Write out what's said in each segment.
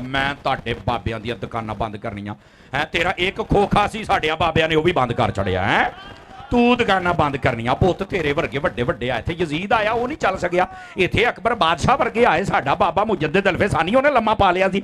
ਮੈਂ ਤੁਹਾਡੇ ਬਾਬਿਆਂ ਦੀਆਂ ਦੁਕਾਨਾਂ ਬੰਦ ਕਰਨੀਆਂ ਹੈ। ਤੇਰਾ ਇੱਕ ਖੋਖਾ ਸੀ, ਸਾਡਿਆਂ ਬਾਬਿਆਂ ਨੇ ਉਹ ਵੀ ਬੰਦ ਕਰ ਛੜਿਆ ਹੈ। ਤੂੰ ਦੁਕਾਨਾਂ ਬੰਦ ਕਰਨੀਆਂ। ਪੁੱਤ ਤੇਰੇ ਵਰਗੇ ਵੱਡੇ ਵੱਡੇ ਆਏ, ਇੱਥੇ ਯਜ਼ੀਦ ਆਇਆ ਉਹ ਨਹੀਂ ਚੱਲ ਸਕਿਆ, ਇੱਥੇ ਅਕਬਰ ਬਾਦਸ਼ਾਹ ਵਰਗੇ ਆਏ, ਸਾਡਾ ਬਾਬਾ ਮੁਜੱਦਿਦ ਅਲਫਸਾਨੀ ਉਹਨੇ ਲੰਮਾ ਪਾ ਲਿਆ ਸੀ,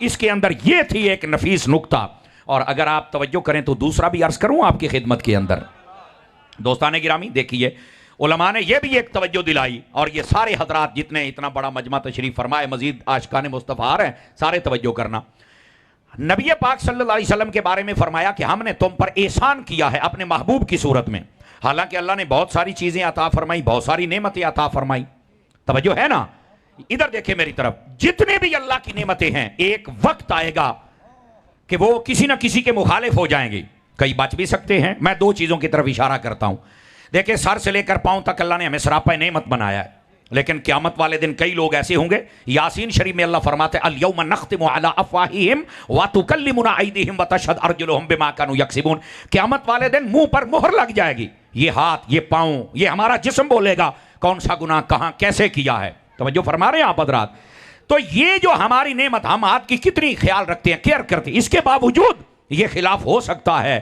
اس کے اندر یہ تھی ایک نفیس نقطہ. اور اگر آپ توجہ کریں تو دوسرا بھی عرض کروں آپ کی خدمت کے اندر. دوستان گرامی دیکھیے علماء نے یہ بھی ایک توجہ دلائی, اور یہ سارے حضرات جتنے اتنا بڑا مجمع تشریف فرمائے, مزید عاشقان مصطفیٰ آ رہے ہیں, سارے توجہ کرنا. نبی پاک صلی اللہ علیہ وسلم کے بارے میں فرمایا کہ ہم نے تم پر احسان کیا ہے اپنے محبوب کی صورت میں. حالانکہ اللہ نے بہت ساری چیزیں عطا فرمائی, بہت ساری نعمتیں عطا فرمائی. توجہ ہے نا, ادھر دیکھیں میری طرف, جتنے بھی اللہ کی نعمتیں ہیں ایک وقت آئے گا کہ وہ کسی نہ کسی کے مخالف ہو جائیں گی. کئی بچ بھی سکتے ہیں. میں دو چیزوں کی طرف اشارہ کرتا ہوں. دیکھیں سر سے لے کر پاؤں تک اللہ نے ہمیں سراپا نعمت بنایا ہے, لیکن قیامت والے دن کئی لوگ ایسے ہوں گے. یاسین شریف میں اللہ فرماتے ہیں الیوم نختم علی افواہہم وتکلمنا ایدیہم وتشہد ارجلہم بما کانوا یکسبون. قیامت والے دن منہ پر مہر لگ جائے گی. یہ ہاتھ, یہ پاؤں, یہ ہمارا جسم بولے گا کون سا گناہ کہاں کیسے کیا ہے. توجہ فرما رہے ہیں آپ حضرات. تو یہ جو ہماری نعمت, ہم ہاتھ کی کتنی خیال رکھتے ہیں, کیئر کرتے ہیں, اس کے باوجود یہ خلاف ہو سکتا ہے.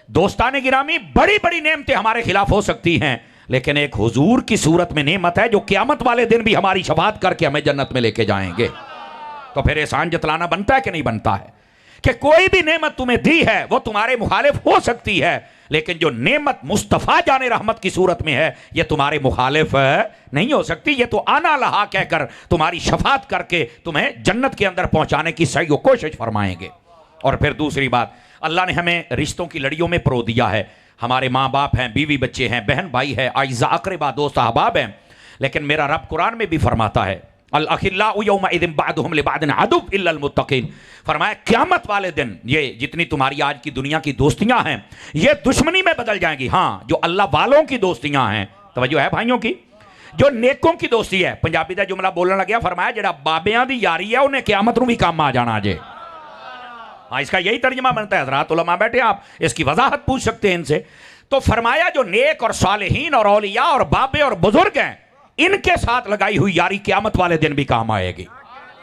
دوستان گرامی بڑی بڑی نعمتیں ہمارے خلاف ہو سکتی ہیں, لیکن ایک حضور کی صورت میں نعمت ہے جو قیامت والے دن بھی ہماری شفاعت کر کے ہمیں جنت میں لے کے جائیں گے. تو پھر احسان جتلانا بنتا ہے کہ نہیں بنتا ہے, کہ کوئی بھی نعمت تمہیں دی ہے وہ تمہارے مخالف ہو سکتی ہے, لیکن جو نعمت مصطفیٰ جان رحمت کی صورت میں ہے یہ تمہارے مخالف نہیں ہو سکتی. یہ تو آنا لہا کہہ کر تمہاری شفاعت کر کے تمہیں جنت کے اندر پہنچانے کی سعی و کوشش فرمائیں گے. اور پھر دوسری بات, اللہ نے ہمیں رشتوں کی لڑیوں میں پرو دیا ہے. ہمارے ماں باپ ہیں, بیوی بچے ہیں, بہن بھائی ہے, اعزاء اقربا دوست احباب ہیں, لیکن میرا رب قرآن میں بھی فرماتا ہے الاخلاء یومئذ بعضهم لبعض عدو الا المتقین. فرمایا قیامت والے دن یہ جتنی تمہاری آج کی دنیا کی دوستیاں ہیں یہ دشمنی میں بدل جائیں گی. ہاں جو اللہ والوں کی دوستیاں ہیں, توجہ ہے بھائیوں کی, جو نیکوں کی دوستی ہے. پنجابی دا جملہ بولنے لگیا, فرمایا جڑا بابیاں دی یاری ہے انہیں قیامت نوں بھی کام آ جانا جے. ہاں اس کا یہی ترجمہ بنتا ہے. حضرات علماء بیٹھے, آپ اس کی وضاحت پوچھ سکتے ہیں ان سے. تو فرمایا جو نیک اور صالحین اور اولیاء اور بابے اور بزرگ ہیں ان کے ساتھ لگائی ہوئی یاری قیامت والے دن بھی کام آئے گی.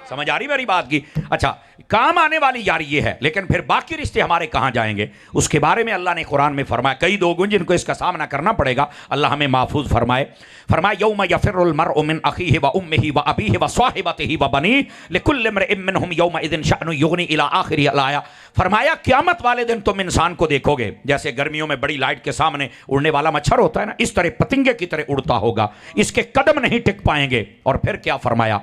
سمجھ آ رہی میری بات کی؟ اچھا, کام آنے والی یاری یہ ہے, لیکن پھر باقی رشتے ہمارے کہاں جائیں گے اس کے بارے میں اللہ نے قرآن میں فرمایا. کئی لوگ ہیں جن کو اس کا سامنا کرنا پڑے گا, اللہ ہمیں محفوظ فرمائے. فرمایا یوم یفر المرء من اخیہ و امہ و ابیہ و صاحبتہ و بنیہ لکل امرئ منہم یومئذ شأن یغنی الی آخر الآیہ. فرمایا قیامت والے دن تم انسان کو دیکھو گے جیسے گرمیوں میں بڑی لائٹ کے سامنے اڑنے والا مچھر ہوتا ہے نا, اس طرح پتنگے کی طرح اڑتا ہوگا, اس کے قدم نہیں ٹک پائیں گے. اور پھر کیا فرمایا؟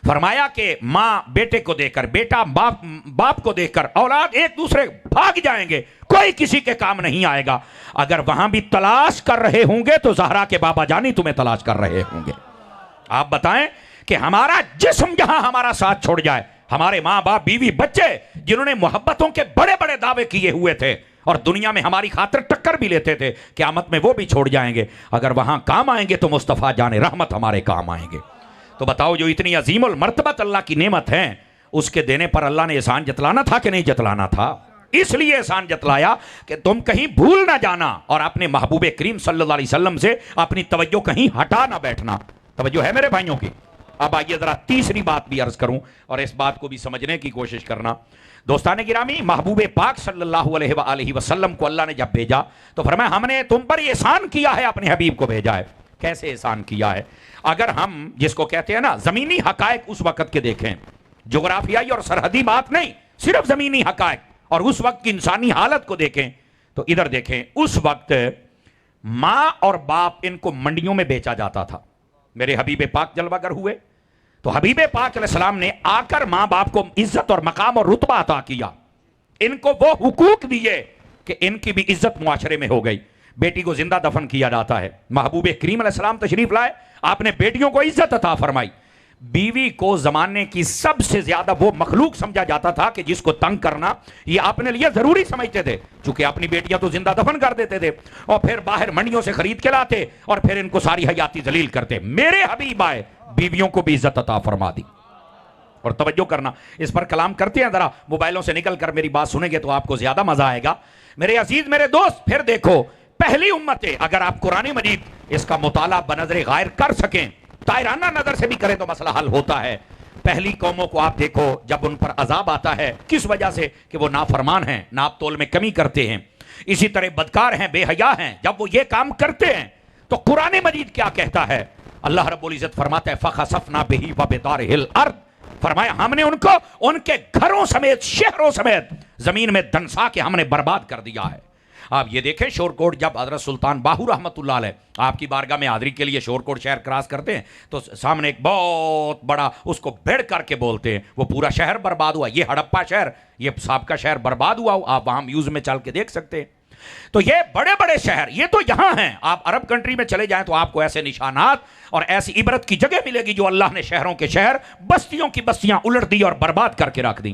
فرمایا کہ ماں بیٹے کو دیکھ کر, بیٹا باپ کو دیکھ کر, اولاد ایک دوسرے بھاگ جائیں گے, کوئی کسی کے کام نہیں آئے گا. اگر وہاں بھی تلاش کر رہے ہوں گے تو زہرا کے بابا جانی تمہیں تلاش کر رہے ہوں گے. آپ بتائیں کہ ہمارا جسم جہاں ہمارا ساتھ چھوڑ جائے, ہمارے ماں باپ بیوی بچے جنہوں نے محبتوں کے بڑے بڑے دعوے کیے ہوئے تھے اور دنیا میں ہماری خاطر ٹکر بھی لیتے تھے, قیامت میں وہ بھی چھوڑ جائیں گے. اگر وہاں کام آئیں گے تو مصطفیٰ جان رحمت ہمارے کام آئیں گے. تو بتاؤ جو اتنی عظیم المرتبت اللہ کی نعمت ہے اس کے دینے پر اللہ نے احسان جتلانا تھا کہ نہیں جتلانا تھا؟ اس لیے احسان جتلایا کہ تم کہیں بھول نہ جانا اور اپنے محبوب کریم صلی اللہ علیہ وسلم سے اپنی توجہ کہیں ہٹا نہ بیٹھنا. توجہ ہے میرے بھائیوں کی؟ اب آئیے ذرا تیسری بات بھی عرض کروں اور اس بات کو بھی سمجھنے کی کوشش کرنا. دوستان گرامی, محبوب پاک صلی اللہ علیہ وآلہ وسلم کو اللہ نے جب بھیجا تو فرمایا ہم نے تم پر احسان کیا ہے, اپنے حبیب کو بھیجا ہے. کیسے احسان کیا ہے؟ اگر ہم جس کو کہتے ہیں نا زمینی حقائق اس وقت کے دیکھیں, جغرافیائی اور سرحدی بات نہیں, صرف زمینی حقائق اور اس وقت کی انسانی حالت کو دیکھیں تو ادھر دیکھیں, اس وقت ماں اور باپ ان کو منڈیوں میں بیچا جاتا تھا. میرے حبیب پاک جلوہ گر ہوئے تو حبیب پاک علیہ السلام نے آ کر ماں باپ کو عزت اور مقام اور رتبہ عطا کیا, ان کو وہ حقوق دیے کہ ان کی بھی عزت معاشرے میں ہو گئی. بیٹی کو زندہ دفن کیا جاتا ہے, محبوب کریم علیہ السلام تشریف لائے, آپ نے بیٹیوں کو عزت عطا فرمائی. بیوی کو زمانے کی سب سے زیادہ وہ مخلوق سمجھا جاتا تھا کہ جس کو تنگ کرنا یہ اپنے لیے ضروری سمجھتے تھے, چونکہ اپنی بیٹیاں تو زندہ دفن کر دیتے تھے اور پھر باہر منڈیوں سے خرید کے لاتے اور پھر ان کو ساری حیاتی ذلیل کرتے. میرے حبیب آئے, بیویوں کو بھی عزت عطا فرما دی. اور توجہ کرنا, اس پر کلام کرتے ہیں, ذرا موبائلوں سے نکل کر میری بات سنیں گے تو آپ کو زیادہ مزہ آئے گا. میرے عزیز میرے دوست, پھر دیکھو پہلی امت ہے, اگر آپ قرآن مجید اس کا مطالعہ بنظر غائر کر سکیں, طائرانہ نظر سے بھی کریں تو مسئلہ حل ہوتا ہے. پہلی قوموں کو آپ دیکھو جب ان پر عذاب آتا ہے کس وجہ سے کہ وہ نافرمان ہیں, ناپ تول میں کمی کرتے ہیں, اسی طرح بدکار ہیں, بے حیا ہیں. جب وہ یہ کام کرتے ہیں تو قرآن مجید کیا کہتا ہے؟ اللہ رب العزت فرماتا ہے فَخَسَفْنَا بِهِ وَبِدَارِهِ الْأَرْضِ فرمایا ہم نے ان کو ان کے گھروں سمیت شہروں سمیت زمین میں دنسا کے ہم نے برباد کر دیا ہے۔ آپ یہ دیکھیں شورکوٹ جب حضرت سلطان باہو رحمۃ اللہ علیہ آپ کی بارگاہ میں حاضری کے لیے شورکوٹ شہر کراس کرتے ہیں تو سامنے ایک بہت بڑا اس کو بھیڑ کر کے بولتے ہیں، وہ پورا شہر برباد ہوا، یہ ہڑپا شہر، یہ سابقہ شہر برباد ہوا، آپ وہاں میوزیم میں چل کے دیکھ سکتے ہیں۔ تو یہ بڑے بڑے شہر یہ تو یہاں ہیں، آپ عرب کنٹری میں چلے جائیں تو آپ کو ایسے نشانات اور ایسی عبرت کی جگہ ملے گی جو اللہ نے شہروں کے شہر بستیوں کی بستیاں الٹ دی اور برباد کر کے رکھ دی۔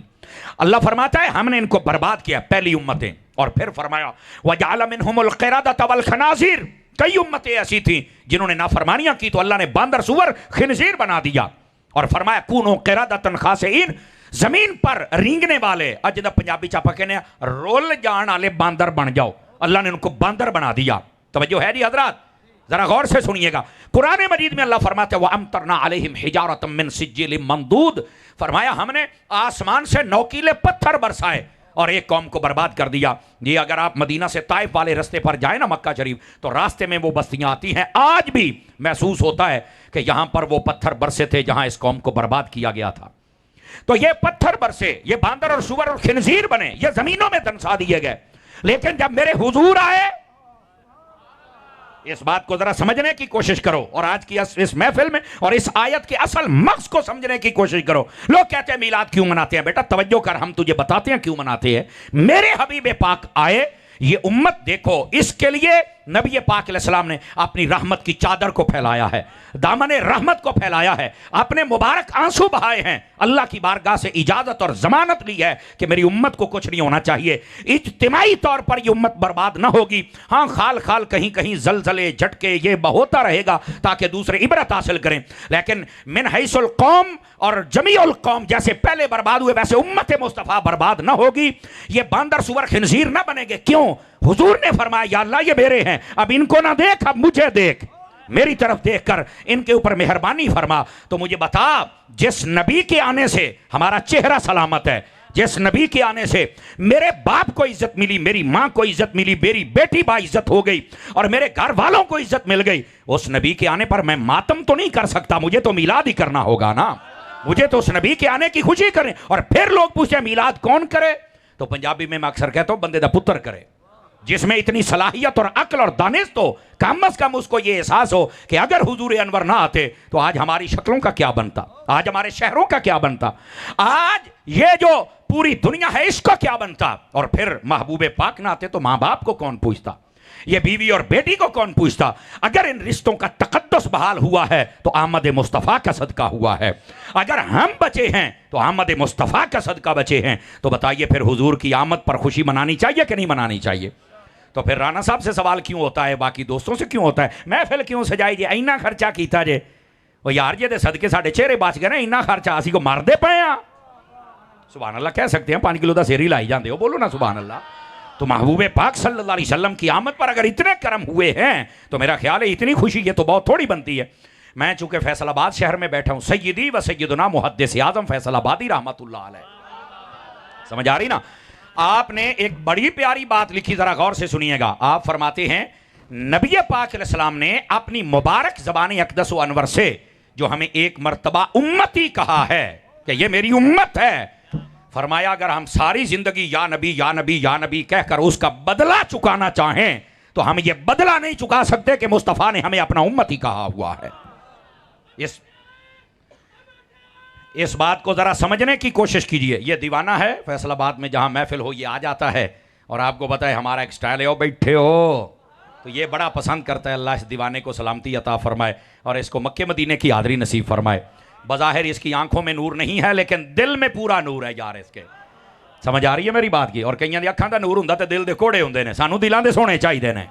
اللہ فرماتا ہے ہم نے ان کو برباد کیا، پہلی امتیں، اور پھر فرمایا وَجَعَلَ مِنْهُمُ الْقِرَدَةَ وَالْخَنَازِيرَ، کئی امتیں ایسی تھیں جنہوں نے نافرمانیاں کی تو اللہ نے باندر سور خنزیر بنا دیا، اور فرمایا کونوا قردۃ خاسئین، زمین پر رینگنے والے اج دا پنجابی چاپا کہنے رول جان والے باندر بن جاؤ، اللہ نے ان کو باندر بنا دیا۔ توجہ ہے جی حضرات، ذرا غور سے سنیے گا، قرآن مجید میں اللہ فرماتے ہیں وَأَمْطَرْنَا عَلَيْهِمْ حِجَارَةً مِّن سِجِّيلٍ مَّنضُودٍ، فرمایا ہم نے آسمان سے نوکیلے پتھر برسائے اور ایک قوم کو برباد کر دیا۔ یہ اگر آپ مدینہ سے طائف والے رستے پر جائیں نا مکہ شریف تو راستے میں وہ بستیاں آتی ہیں، آج بھی محسوس ہوتا ہے کہ یہاں پر وہ پتھر برسے تھے جہاں اس قوم کو برباد کیا گیا تھا۔ تو یہ پتھر برسے، یہ باندر اور سور اور خنزیر بنے، یہ زمینوں میں دنسا دیے گئے، لیکن جب میرے حضور آئے، اس بات کو ذرا سمجھنے کی کوشش کرو اور آج کی اس محفل میں اور اس آیت کے اصل مغز کو سمجھنے کی کوشش کرو۔ لوگ کہتے ہیں میلاد کیوں مناتے ہیں؟ بیٹا توجہ کر، ہم تجھے بتاتے ہیں کیوں مناتے ہیں۔ میرے حبیب پاک آئے، یہ امت دیکھو، اس کے لیے نبی پاک علیہ السلام نے اپنی رحمت کی چادر کو پھیلایا ہے، دامن رحمت کو پھیلایا ہے، اپنے مبارک آنسو بہائے ہیں، اللہ کی بارگاہ سے اجازت اور ضمانت لی ہے کہ میری امت کو کچھ نہیں ہونا چاہیے، اجتماعی طور پر یہ امت برباد نہ ہوگی، ہاں خال خال کہیں کہیں زلزلے جھٹکے یہ ہوتا رہے گا تاکہ دوسرے عبرت حاصل کریں، لیکن من حیث القوم اور جمیع القوم جیسے پہلے برباد ہوئے ویسے امت مصطفیٰ برباد نہ ہوگی، یہ باندر سور خنزیر نہ بنے گے۔ کیوں؟ حضور نے فرمایا یا اللہ یہ میرے ہیں، اب ان کو نہ دیکھ، اب مجھے دیکھ، میری طرف دیکھ کر ان کے اوپر مہربانی فرما۔ تو مجھے بتا، جس نبی کے آنے سے ہمارا چہرہ سلامت ہے، جس نبی کے آنے سے میرے باپ کو عزت ملی، میری ماں کو عزت ملی، میری بیٹی با عزت ہو گئی اور میرے گھر والوں کو عزت مل گئی، اس نبی کے آنے پر میں ماتم تو نہیں کر سکتا، مجھے تو میلاد ہی کرنا ہوگا نا، مجھے تو اس نبی کے آنے کی خوشی کریں۔ اور پھر لوگ پوچھیں میلاد کون کرے؟ تو پنجابی میں اکثر کہتا ہوں بندے دا پتر کرے، جس میں اتنی صلاحیت اور عقل اور دانش تو کم از کم اس کو یہ احساس ہو کہ اگر حضور انور نہ آتے تو آج ہماری شکلوں کا کیا بنتا، آج ہمارے شہروں کا کیا بنتا، آج یہ جو پوری دنیا ہے اس کا کیا بنتا۔ اور پھر محبوب پاک نہ آتے تو ماں باپ کو کون پوچھتا، یہ بیوی اور بیٹی کو کون پوچھتا۔ اگر ان رشتوں کا تقدس بحال ہوا ہے تو آمد مصطفیٰ کا صدقہ ہوا ہے، اگر ہم بچے ہیں تو آمد مصطفیٰ کا صدقہ بچے ہیں۔ تو بتائیے پھر حضور کی آمد پر خوشی منانی چاہیے کہ نہیں منانی چاہیے؟ تو پھر رانا صاحب سے سوال کیوں ہوتا ہے، باقی دوستوں سے کیوں ہوتا ہے، محفل کیوں سجائی جے، اینا خرچہ کیتا جے، وہ یار جے دے صدقے ساڑھے چہرے بچ گئے نا، اینا خرچہ اسی کو مار دے پائے ہیں۔ سبحان اللہ کہہ سکتے ہیں، 5 کلو دا سیری لائی جاندے ہو، بولو نا سبحان اللہ۔ تو محبوب پاک صلی اللہ علیہ وسلم کی آمد پر اگر اتنے کرم ہوئے ہیں تو میرا خیال ہے اتنی خوشی یہ تو بہت تھوڑی بنتی ہے۔ میں چونکہ فیصل آباد شہر میں بیٹھا ہوں، سیدی و سیدنا محدث اعظم فیصل آبادی رحمت اللہ علیہ، سمجھ آ رہی نا؟ آپ نے ایک بڑی پیاری بات لکھی، ذرا غور سے سنیے گا۔ آپ فرماتے ہیں نبی پاک علیہ السلام نے اپنی مبارک زبان اقدس و انور سے جو ہمیں ایک مرتبہ امتی کہا ہے کہ یہ میری امت ہے، فرمایا اگر ہم ساری زندگی یا نبی یا نبی یا نبی کہہ کر اس کا بدلہ چکانا چاہیں تو ہم یہ بدلہ نہیں چکا سکتے کہ مصطفیٰ نے ہمیں اپنا امتی کہا ہوا ہے۔ اس بات کو ذرا سمجھنے کی کوشش کیجئے۔ یہ دیوانہ ہے فیصل آباد میں جہاں محفل ہو یہ آ جاتا ہے اور آپ کو پتہ ہے ہمارا ایک سٹائل ہے، او بیٹھے ہو، تو یہ بڑا پسند کرتا ہے۔ اللہ اس دیوانے کو سلامتی عطا فرمائے اور اس کو مکہ مدینے کی حاضری نصیب فرمائے۔ بظاہر اس کی آنکھوں میں نور نہیں ہے لیکن دل میں پورا نور ہے یار اس کے، سمجھ آ رہی ہے میری بات کی؟ اور کئیاں دی اکھاں دا نور ہوندا تے دل دے کوڑے ہوندے نے، سانو دلاں دے سونے چاہیے نے۔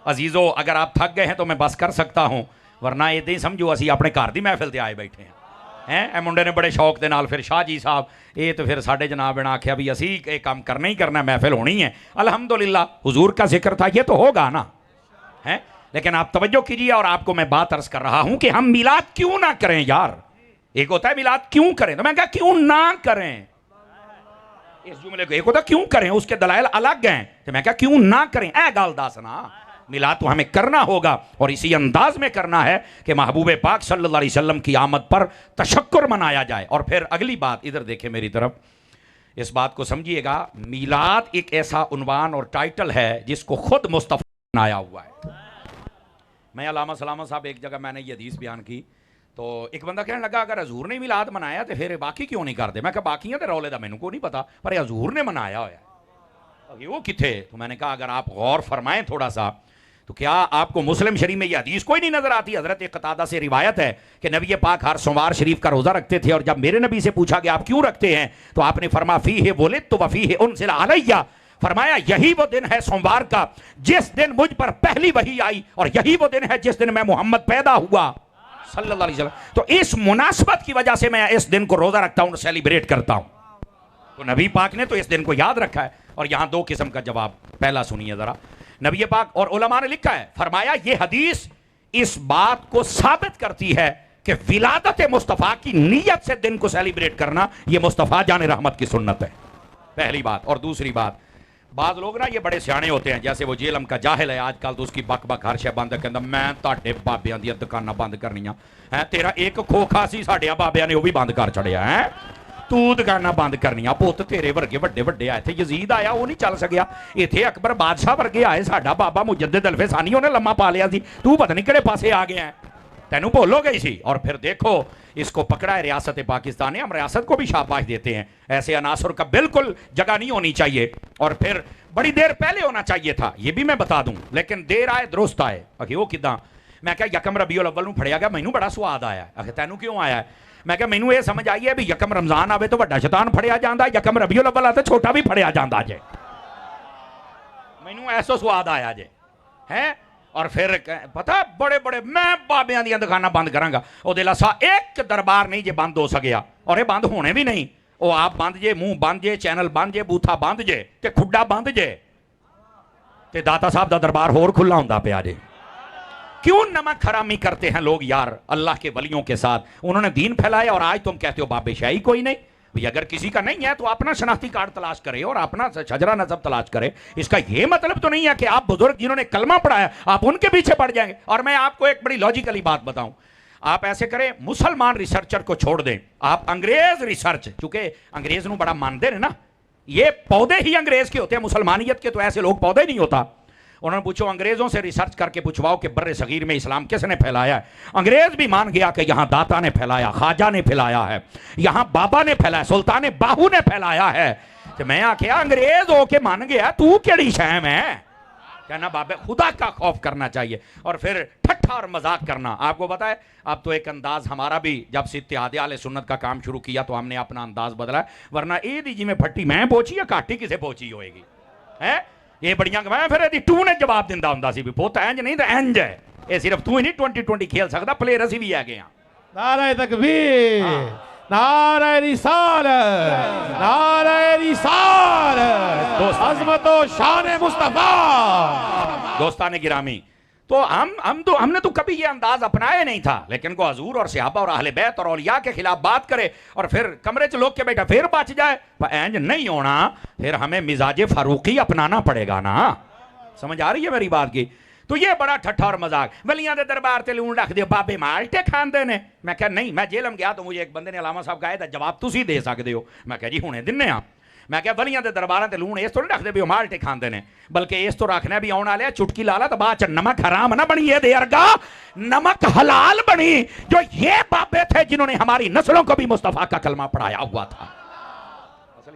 عزیزو اگر آپ تھک گئے ہیں تو میں بس کر سکتا ہوں، ورنہ ادھر ہی سمجھو اسی اپنے گھر دی محفل تے آئے بیٹھے ہیں۔ اے منڈے نے بڑے شوق دے نال پھر شاہ جی صاحب یہ تو پھر ساڈے جناب نے آکھیا بھی اسی یہ کام کرنا ہی کرنا، محفل ہونی ہے۔ الحمدللہ حضور کا ذکر تھا، یہ تو ہوگا نا، لیکن آپ توجہ کیجیے۔ اور آپ کو میں بات عرض کر رہا ہوں کہ ہم میلاد کیوں نہ کریں یار۔ ایک ہوتا ہے میلاد کیوں کریں، تو میں کہا کیوں نہ کریں، اس جملے کو ایک ہوتا کیوں کریں، اس کے دلائل الگ ہیں، تو میں کہا کیوں نہ کریں، اے گال داسنا میلاد تو ہمیں کرنا ہوگا اور اسی انداز میں کرنا ہے کہ محبوب پاک صلی اللہ علیہ وسلم کی آمد پر تشکر منایا جائے. اور پھر اگلی بات ادھر دیکھیں میری طرف, اس بات کو سمجھیے گا, میلاد ایک ایسا عنوان اور ٹائٹل ہے جس کو خود مصطفیٰ نے بنایا ہوا ہے. میں علامہ سلامت صاحب ایک جگہ میں نے یہ حدیث بیان کی تو ایک بندہ کہنے لگا اگر حضور نے میلاد منایا تو پھر باقی کیوں نہیں کرتے؟ میں کہا باقیاں تے رولے دا مینوں کو نہیں پتا, پر حضور نے منایا ہوا ہے. وہ کتھے؟ تو میں نے کہا اگر آپ غور فرمائیں تھوڑا سا تو کیا آپ کو مسلم شریف میں یہ حدیث کوئی نہیں نظر آتی؟ حضرت قتادہ سے روایت ہے کہ نبی پاک ہر سوموار شریف کا روزہ رکھتے تھے, اور جب میرے نبی سے پوچھا کہ آپ کیوں رکھتے ہیں تو آپ نے فرمایا فیہ ولدت وفیہ انزل علیہ, فرمایا یہی وہ دن ہے سوموار کا جس دن مجھ پر پہلی وحی آئی, اور یہی وہ دن ہے جس دن میں محمد پیدا ہوا صلی اللہ علیہ وسلم. تو اس مناسبت کی وجہ سے میں اس دن کو روزہ رکھتا ہوں, سیلیبریٹ کرتا ہوں. تو نبی پاک نے تو اس دن کو یاد رکھا ہے. اور یہاں دو قسم کا جواب, پہلا سنیے ذرا. نبی پاک اور علماء نے لکھا ہے, فرمایا یہ حدیث اس بات کو ثابت کرتی ہے کہ ولادت مصطفیٰ کی نیت سے دن کو سیلیبریٹ کرنا یہ مصطفیٰ جان رحمت کی سنت ہے. پہلی بات. اور دوسری بات, بعض لوگ نا یہ بڑے سیانے ہوتے ہیں, جیسے وہ جیلم کا جاہل ہے آج کل, تو اس کی بک بک ہر شے بند ہے, کہندا میں تاڈے بابیاں دی دکاناں بند کرنیاں ہیں, تیرا ایک کھوکھا سی ساڈے بابیاں نے وہ بھی بند کر چھڑیا ہے, تو دکاناں بند کرنیاں. پوت تیرے ورگے وڈے وڈے آئے تھے, یزید آیا وہ نہیں چل سکیا, ایتھے اکبر بادشاہ ورگے آئے, ساڈا بابا مجدد الف ثانی انہیں لمحہ پا لیا سی, تو پتہ نہیں کہڑے پاسے آ گیا ہے, تینوں بولو گئی سی. اور پھر دیکھو اس کو پکڑا ہے ریاست پاکستان نے, ہم ریاست کو بھی شاباش دیتے ہیں. ایسے عناصر کا بالکل جگہ نہیں ہونی چاہیے, اور پھر بڑی دیر پہلے ہونا چاہیے تھا, یہ بھی میں بتا دوں, لیکن دیر آئے درست آئے. اکھے وہ کداں؟ میں کہا یکم ربیع الاول نوں پھڑیا گیا, مینوں بڑا سواد آیا ہے. اکھے تینوں کیوں آیا ہے؟ میں کہا مینوں یہ سمجھ آئی ہے بھی یکم رمضان آوے تو بڑا شیطان پھڑیا جاندا, یکم ربیع الاول آتے چھوٹا بھی پھڑیا جاندا جے. مینوں ایسا سواد آیا جے ہیں. اور پھر پتہ بڑے بڑے میں بابیاں دیاں دکاناں بند کراں گا, او دے لاسا ایک دربار نہیں جے بند ہو سکیا, اور یہ بند ہونے بھی نہیں. او آپ بند جے, منہ بند جے, چینل بند جے, بوتھا بند جے, تے کھڈا بند جے, تے داتا صاحب دا دربار ہور کھلا ہوندا پیا جے. کیوں نمک حرامی کرتے ہیں لوگ یار اللہ کے ولیوں کے ساتھ؟ انہوں نے دین پھیلایا اور آج تم کہتے ہو باب شاہی کوئی نہیں. اگر کسی کا نہیں ہے تو اپنا شناختی کارڈ تلاش کرے اور اپنا شجرہ نسب تلاش کرے. اس کا یہ مطلب تو نہیں ہے کہ آپ بزرگ جنہوں نے کلمہ پڑھایا آپ ان کے پیچھے پڑ جائیں گے. اور میں آپ کو ایک بڑی لاجیکلی بات بتاؤں, آپ ایسے کریں, مسلمان ریسرچر کو چھوڑ دیں, آپ انگریز ریسرچ, چونکہ انگریز نو بڑا مانتے ہیں نا, یہ پودے ہی انگریز کے ہوتے ہیں, مسلمانیت کے تو ایسے لوگ پودے نہیں ہوتا. انہوں نے پوچھو انگریزوں سے ریسرچ کر کے پوچھواؤ کہ بر صغیر میں اسلام کس نے پھیلایا ہے. انگریز بھی مان گیا کہ یہاں داتا نے پھیلایا, خواجہ نے پھیلایا ہے, یہاں بابا نے پھیلایا, سلطان باہو نے پھیلایا ہے. تو میں آخیا انگریز ہو کے مان گیا, تو کیڑی شے میں کہنا بابے خدا کا خوف کرنا چاہیے. اور پھر ٹھٹھا اور مذاق کرنا. آپ کو پتا ہے اب تو ایک انداز ہمارا بھی, جب سے اتحاد اہل سنت کا کام شروع کیا تو ہم نے اپنا انداز بدلا ہے, ورنہ اے دی جی میں پھٹی میں پہنچی یا کاٹی کسے پہنچی ہوئے گی ہے. یہ بڑیاں کہ میں پھر دی ٹو نے جواب دیندہ ہوندا سی بھی پوت اینج نہیں تے اینج ہے. یہ صرف تو ہی نہیں 2020 کھیل سکتا, پلیئر اسی بھی ہے گئے ہیں. نعرہ تکبیر, نعرہ رسالت, نعرہ رسالت, عظمت و شان مصطفیٰ. دوستان گرامی, تو ہم نے تو کبھی یہ انداز اپنائے نہیں تھا, لیکن کو حضور اور صحابہ اور اہل بیت اور اولیاء کے خلاف بات کرے اور پھر کمرے چ لوگ کے بیٹھا پھر بچ جائے, اینج نہیں ہونا. پھر ہمیں مزاج فاروقی اپنانا پڑے گا نا. سمجھ آ رہی ہے میری بات کی؟ تو یہ بڑا ٹھٹھا اور مذاق. ولیاں دے دربار تے لون رکھ دے, بابے مالٹے کھاندے نے. میں کہا نہیں, میں جیلم گیا تو مجھے ایک بندے نے علامہ صاحب کہا ہے جواب تسی دے سکتے ہو. میں کہا جی ہونے دنے ہاں. میں کہا ولیاں دے درباراں تے لون اس تو نہیں رکھ دے بھی مالٹے کھاندے نے, بلکہ اس تو رکھنا بھی آن والے چٹکی لالا تو بعد چ نمک حرام نہ بنی, یہ دے ارگا نمک حلال بنی, جو یہ بابے تھے جنہوں نے ہماری نسلوں کو بھی مصطفیٰ کا کلمہ پڑھایا ہوا تھا.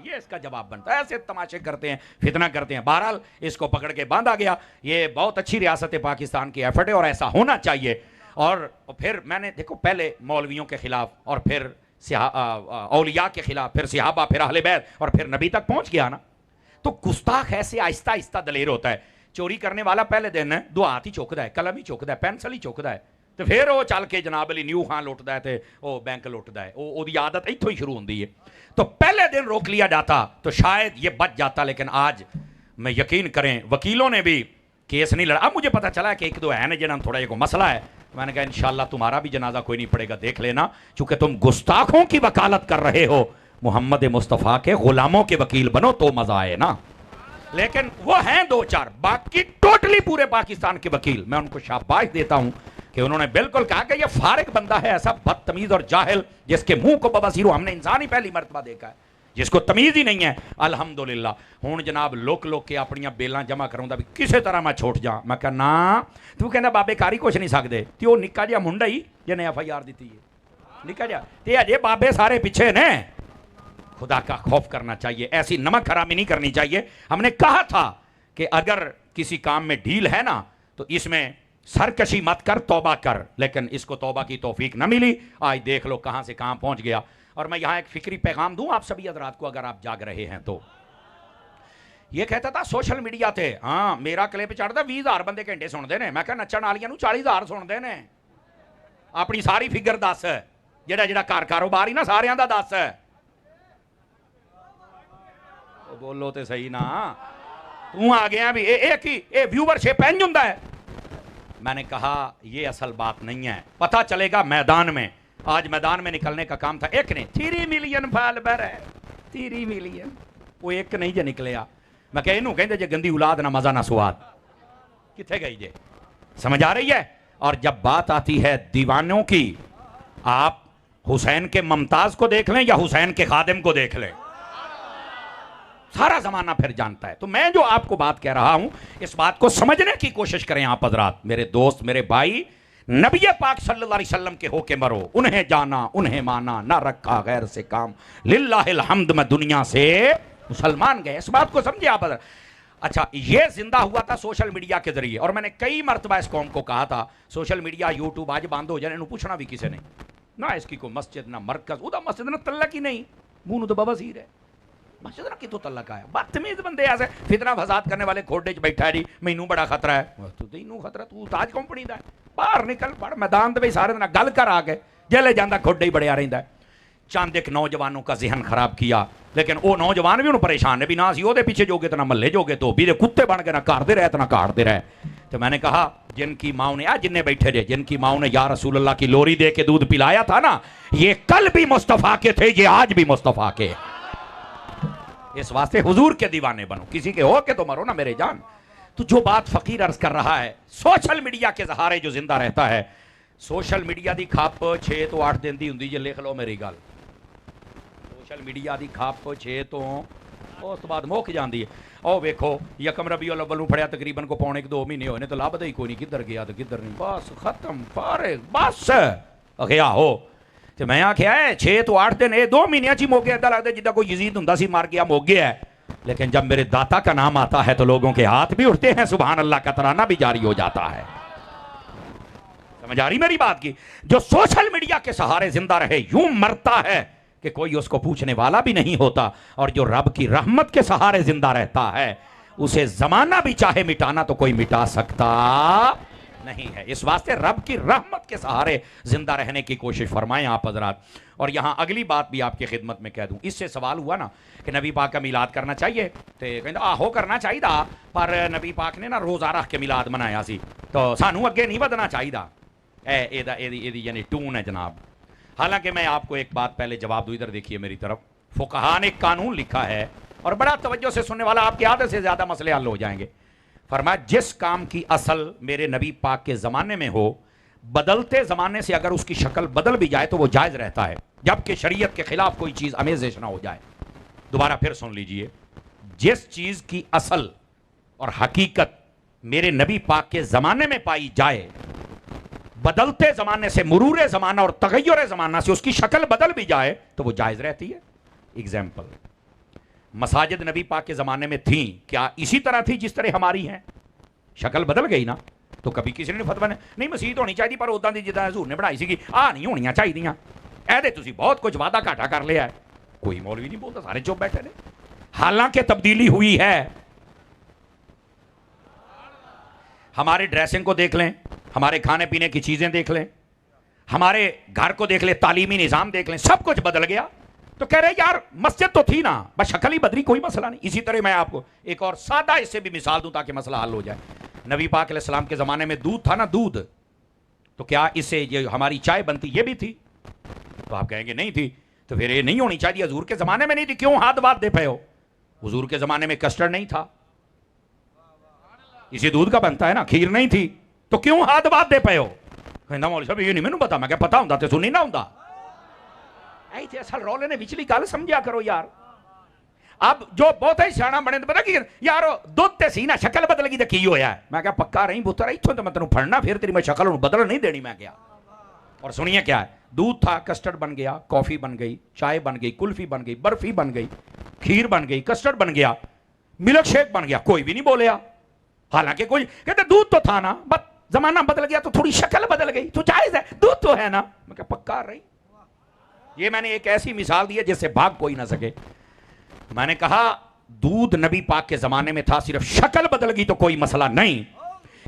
یہ اس کا جواب بنتا ہے. ایسے تماشے کرتے ہیں, فتنہ کرتے ہیں. بہرحال اس کو پکڑ کے باندھا گیا. یہ بہت اچھی ریاست پاکستان کی ایفرٹ ہے اور ایسا ہونا چاہیے. اور پھر میں نے دیکھو پہلے مولویوں کے خلاف اور پھر اولیاء کے خلاف, پھر صحابہ, پھر اہل بیت, اور پھر نبی تک پہنچ گیا نا. تو گستاخ ایسے آہستہ آہستہ دلیر ہوتا ہے. چوری کرنے والا پہلے دن دو ہاتھ ہی چوکدا ہے, قلم ہی چوکدا ہے, پینسل ہی چوکدا ہے, تو پھر وہ چل کے جناب علی نیو خان لٹدا ہے تے وہ بینک لٹدا ہے. وہ دی عادت ایتھوں ہی شروع ہوندی ہے. تو پہلے دن روک لیا جاتا تو شاید یہ بچ جاتا, لیکن آج میں یقین کریں وکیلوں نے بھی کیس نہیں لڑا. اب مجھے پتا چلا کہ ایک دو ہے نا جنہاں تھوڑا یہ کو مسئلہ ہے. میں نے کہا انشاءاللہ تمہارا بھی جنازہ کوئی نہیں پڑے گا, دیکھ لینا, چونکہ تم گستاخوں کی وکالت کر رہے ہو. محمد مصطفیٰ کے غلاموں کے وکیل بنو تو مزہ آئے نا. لیکن وہ ہیں دو چار، باقی ٹوٹلی پورے پاکستان کے وکیل، میں ان کو شاباش دیتا ہوں کہ انہوں نے بالکل کہا کہ یہ فارغ بندہ ہے، ایسا بدتمیز اور جاہل جس کے منہ کو بواسیر ہم نے انسان ہی پہلی مرتبہ دیکھا ہے، جس کو تمیز ہی نہیں ہے۔ الحمدللہ ہوں جناب لوک کے اپنیاں بیلاں جمع کراؤں بھی کسی طرح میں چھوٹ جا۔ میں کہا نا تو کہنا بابے کاری کچھ نہیں سکتے، تے وہ نکا جہا منڈا ہی جنہیں ایف آئی آر دیتی ہے، نکا جہا تے اجے بابے سارے پیچھے نے۔ خدا کا خوف کرنا چاہیے، ایسی نمک حرامی نہیں کرنی چاہیے۔ ہم نے کہا تھا کہ اگر کسی کام میں ڈھیل ہے نا تو اس میں سرکشی مت کر، توبہ کر، لیکن اس کو توبہ کی توفیق نہ ملی، آج دیکھ لو کہاں سے کہاں پہنچ گیا۔ اور میں یہاں ایک فکری پیغام دوں آپ سبھی حضرات کو اگر آپ جاگ رہے ہیں تو، یہ کہتا تھا سوشل میڈیا تے ہاں میرا کلپ چڑھتا 20,000 بندے گھنٹے سن دے نے، میں کہا نچن والیاں نو 40,000 سن دے نے، اپنی ساری فگر دس، جڑا جڑا کاروبار ہی نا ساریاں دا دس، بولو تے صحیح نا، تو آ گیا بھی ایک ہی ویور شپ انج ہوندا ہے۔ میں نے کہا یہ اصل بات نہیں ہے، پتہ چلے گا میدان میں۔ آج میدان میں نکلنے کا کام تھا، ایک نے 3 ملین فالوور ہے، 3 ملین، وہ ایک نہیں جو نکلیا۔ میں کہا انہوں کہندے جے گندی اولاد نہ مزہ نہ سواد، کتھے گئی جے؟ سمجھ آ رہی ہے؟ اور جب بات آتی ہے دیوانوں کی، آپ حسین کے ممتاز کو دیکھ لیں یا حسین کے خادم کو دیکھ لیں، سارا زمانہ پھر جانتا ہے۔ تو میں جو آپ کو بات کہہ رہا ہوں اس بات کو سمجھنے کی کوشش کریں آپ حضرات، میرے دوست میرے بھائی، نبی پاک صلی اللہ علیہ وسلم کے ہو کے مرو، انہیں جانا انہیں مانا، نہ رکھا غیر سے کام، للہ الحمد میں دنیا سے مسلمان گئے، اس بات کو سمجھے آپ حضرات۔ اچھا یہ زندہ ہوا تھا سوشل میڈیا کے ذریعے، اور میں نے کئی مرتبہ اس قوم کو کہا تھا سوشل میڈیا یوٹیوب آج بند ہو جائے، انہوں پوچھنا بھی کسی نے نہ، اس کی کوئی مسجد نہ مرکز، ادا مسجد نہ تلک ہی نہیں، منہ تو بواسیر ہے، مسجد نہ کتوں تلک آیا، بدتمیز بندے ایسے فتنہ فساد کرنے والے کھوڈے چ بیٹھا ہے جی مینوں بڑا خطرہ ہے، تو تینوں خطرہ تو تاج کمپنی دا ہے، باہر نکل پڑ میدان دے سارے دن گل کر آ کے جیلے جاندہ کھوڈے ہی بڑیا رہندا ہے۔ چند ایک نوجوانوں کا ذہن خراب کیا، لیکن وہ نوجوان بھی انہوں پریشان نے بھی نہ سی وہ دے پیچھے جوگے تو نہ محلے جوگے، تو بھی دے کتے بن کے نہ کاٹتے رہے تو نہ کاٹتے رہے۔ تو میں نے کہا جن کی ماں نے جن بیٹھے رہے، جن کی ماں نے یا رسول اللہ کی لوری دے کے دودھ پلایا تھا نا، یہ کل بھی مصطفیٰ کے تھے، یہ آج بھی مصطفیٰ کے۔ اس واسطے حضور کے دیوانے بنو، کسی کے ہو کے تو مرو نا میرے جان۔ تو جو بات فقیر عرض کر رہا ہے، سوشل میڈیا کے سہارے جو زندہ رہتا ہے، سوشل میڈیا دی کھپ 6 تو 8 دن دی ہوندی، یہ لکھ لو میری گل، سوشل میڈیا دی کھپ 6 تو اس بعد مک جاندی ہے۔ او ویکھو یکم ربیع الاول نوں پڑھیا تقریباً کو 1.5-2 مہینے ہوئے نے، تو لبدا ہی کوئی نہیں کدھر گیا تو کدھر نہیں، بس ختم فارغ بس اخیا ہو۔ تو میں آکھیا ہے 6 تو 8 دن، 2 مہینے چی موگے ایدا لگدا جدہ کوئی یزید ہوندا سی مر گیا موگ گیا ہے، لیکن جب میرے داتا کا نام آتا ہے تو لوگوں کے ہاتھ بھی اٹھتے ہیں، سبحان اللہ کا ترانہ بھی جاری ہو جاتا ہے۔ سمجھ آ رہی میری بات کی؟ جو سوشل میڈیا کے سہارے زندہ رہے یوں مرتا ہے کہ کوئی اس کو پوچھنے والا بھی نہیں ہوتا، اور جو رب کی رحمت کے سہارے زندہ رہتا ہے اسے زمانہ بھی چاہے مٹانا تو کوئی مٹا سکتا نہیں ہے۔ اس واسطے رب کی رحمت کے سہارے زندہ رہنے کی کوشش فرمائیں آپ حضرات۔ اور یہاں اگلی بات بھی آپ کی خدمت میں کہہ دوں، اس سے سوال ہوا نا کہ نبی پاک کا میلاد کرنا چاہیے، تو کہتے آہو کرنا چاہیے دا، پر نبی پاک نے نا روزہ رکھ کے میلاد منایا سی، تو سانوں اگے نہیں ودنا چاہیے دا، یعنی ٹون ہے جناب۔ حالانکہ میں آپ کو ایک بات پہلے جواب دوں، ادھر دیکھیے میری طرف، فقہاء نے قانون لکھا ہے، اور بڑا توجہ سے سننے والا آپ کے آدھے سے زیادہ مسئلے حل ہو جائیں گے۔ فرمایا جس کام کی اصل میرے نبی پاک کے زمانے میں ہو، بدلتے زمانے سے اگر اس کی شکل بدل بھی جائے تو وہ جائز رہتا ہے، جبکہ شریعت کے خلاف کوئی چیز آمیزش نہ ہو جائے۔ دوبارہ پھر سن لیجئے، جس چیز کی اصل اور حقیقت میرے نبی پاک کے زمانے میں پائی جائے، بدلتے زمانے سے، مرور زمانہ اور تغیر زمانہ سے اس کی شکل بدل بھی جائے تو وہ جائز رہتی ہے۔ اگزامپل، مساجد نبی پاک کے زمانے میں تھیں، کیا اسی طرح تھی جس طرح ہماری ہیں؟ شکل بدل گئی نا، تو کبھی کسی نے فتویٰ نہیں مسجد ہونی چاہیے پر اداں دی جداں حضور نے بنائی سی نہیں ہونیاں چاہیے، اے تسی بہت کچھ وعدہ گھاٹا کر لیا ہے، کوئی مولوی نہیں بولتا، سارے چپ بیٹھے نے۔ حالانکہ تبدیلی ہوئی ہے۔ ہمارے ڈریسنگ کو دیکھ لیں، ہمارے کھانے پینے کی چیزیں دیکھ لیں، ہمارے گھر کو دیکھ لیں، تعلیمی نظام دیکھ لیں، سب کچھ بدل گیا۔ تو کہہ رہے یار مسجد تو تھی نا، بس شکل ہی بدلی، کوئی مسئلہ نہیں۔ اسی طرح میں آپ کو ایک اور سادہ اس سے بھی مثال دوں تاکہ مسئلہ حل ہو جائے۔ نبی پاک علیہ السلام کے زمانے میں دودھ تھا نا، دودھ، تو کیا اس سے یہ ہماری چائے بنتی یہ بھی تھی؟ تو آپ کہیں گے نہیں تھی، تو پھر یہ نہیں ہونی چاہیے، حضور کے زمانے میں نہیں تھی، کیوں ہاتھ بات دے پے ہو؟ حضور کے زمانے میں کسٹرڈ نہیں تھا، اسی دودھ کا بنتا ہے نا, کھیر نہیں تھی تو کیوں ہاتھ بات دے پے ہو؟ کہندا مولوی صاحب یہ نہیں مینوں پتا. میں کہ پتا ہوندا تے سنی نہ ہوندا. اے تے اصل رولے نے وچلی گل سمجھیا کرو یار. اب جو بہت ہی سیاح بنے تو پتا کی یار دودھ تے سی نا شکل بدل گئی تو کی ہویا ہے. میں کہا پکا رہی پتر اتوں تو میں تینوں پھڑنا پھر تیری میں شکل بدل نہیں دینی. میں کیا اور سنیے کیا ہے, دودھ تھا کسٹرڈ بن گیا, کافی بن گئی, چائے بن گئی, کلفی بن گئی, برفی بن گئی, کھیر بن گئی, کسٹرڈ بن گیا, ملک شیک بن گیا. کوئی بھی نہیں بولیا. حالانکہ کوئی کہتے دودھ تو تھا نا, بس زمانہ بدل گیا تو تھوڑی شکل بدل گئی تو جائز ہے, دودھ تو ہے نا. میں کہا پکا رہی. یہ میں نے ایک ایسی مثال دی ہے جس سے بھاگ کوئی نہ سکے. میں نے کہا دودھ نبی پاک کے زمانے میں تھا, صرف شکل بدل گئی تو کوئی مسئلہ نہیں.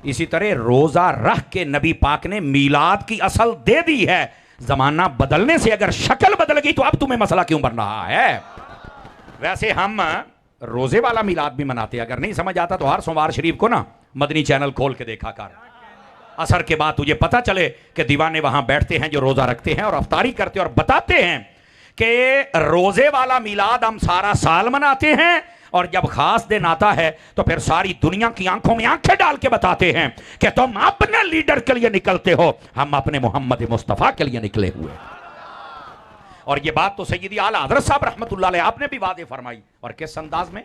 اسی طرح روزہ رکھ کے نبی پاک نے میلاد کی اصل دے دی ہے. زمانہ بدلنے سے اگر شکل بدل گئی تو اب تمہیں مسئلہ کیوں بن رہا ہے؟ ویسے ہم روزے والا میلاد بھی مناتے ہیں. اگر نہیں سمجھ آتا تو ہر سوموار شریف کو نا مدنی چینل کھول کے دیکھا کر. عصر کے بعد تجھے پتا چلے کہ دیوانے وہاں بیٹھتے ہیں جو روزہ رکھتے ہیں اور افطاری کرتے ہیں اور بتاتے ہیں کہ روزے والا میلاد ہم سارا سال مناتے ہیں اور جب خاص دن آتا ہے تو پھر ساری دنیا کی آنکھوں میں آنکھیں ڈال کے بتاتے ہیں کہ تم اپنے لیڈر کے لیے نکلتے ہو, ہم اپنے محمد مصطفیٰ کے لیے نکلے ہوئے. اور یہ بات تو سیدی اعلیٰ حضرت صاحب رحمت اللہ علیہ آپ نے بھی واضح فرمائی. اور کس انداز میں؟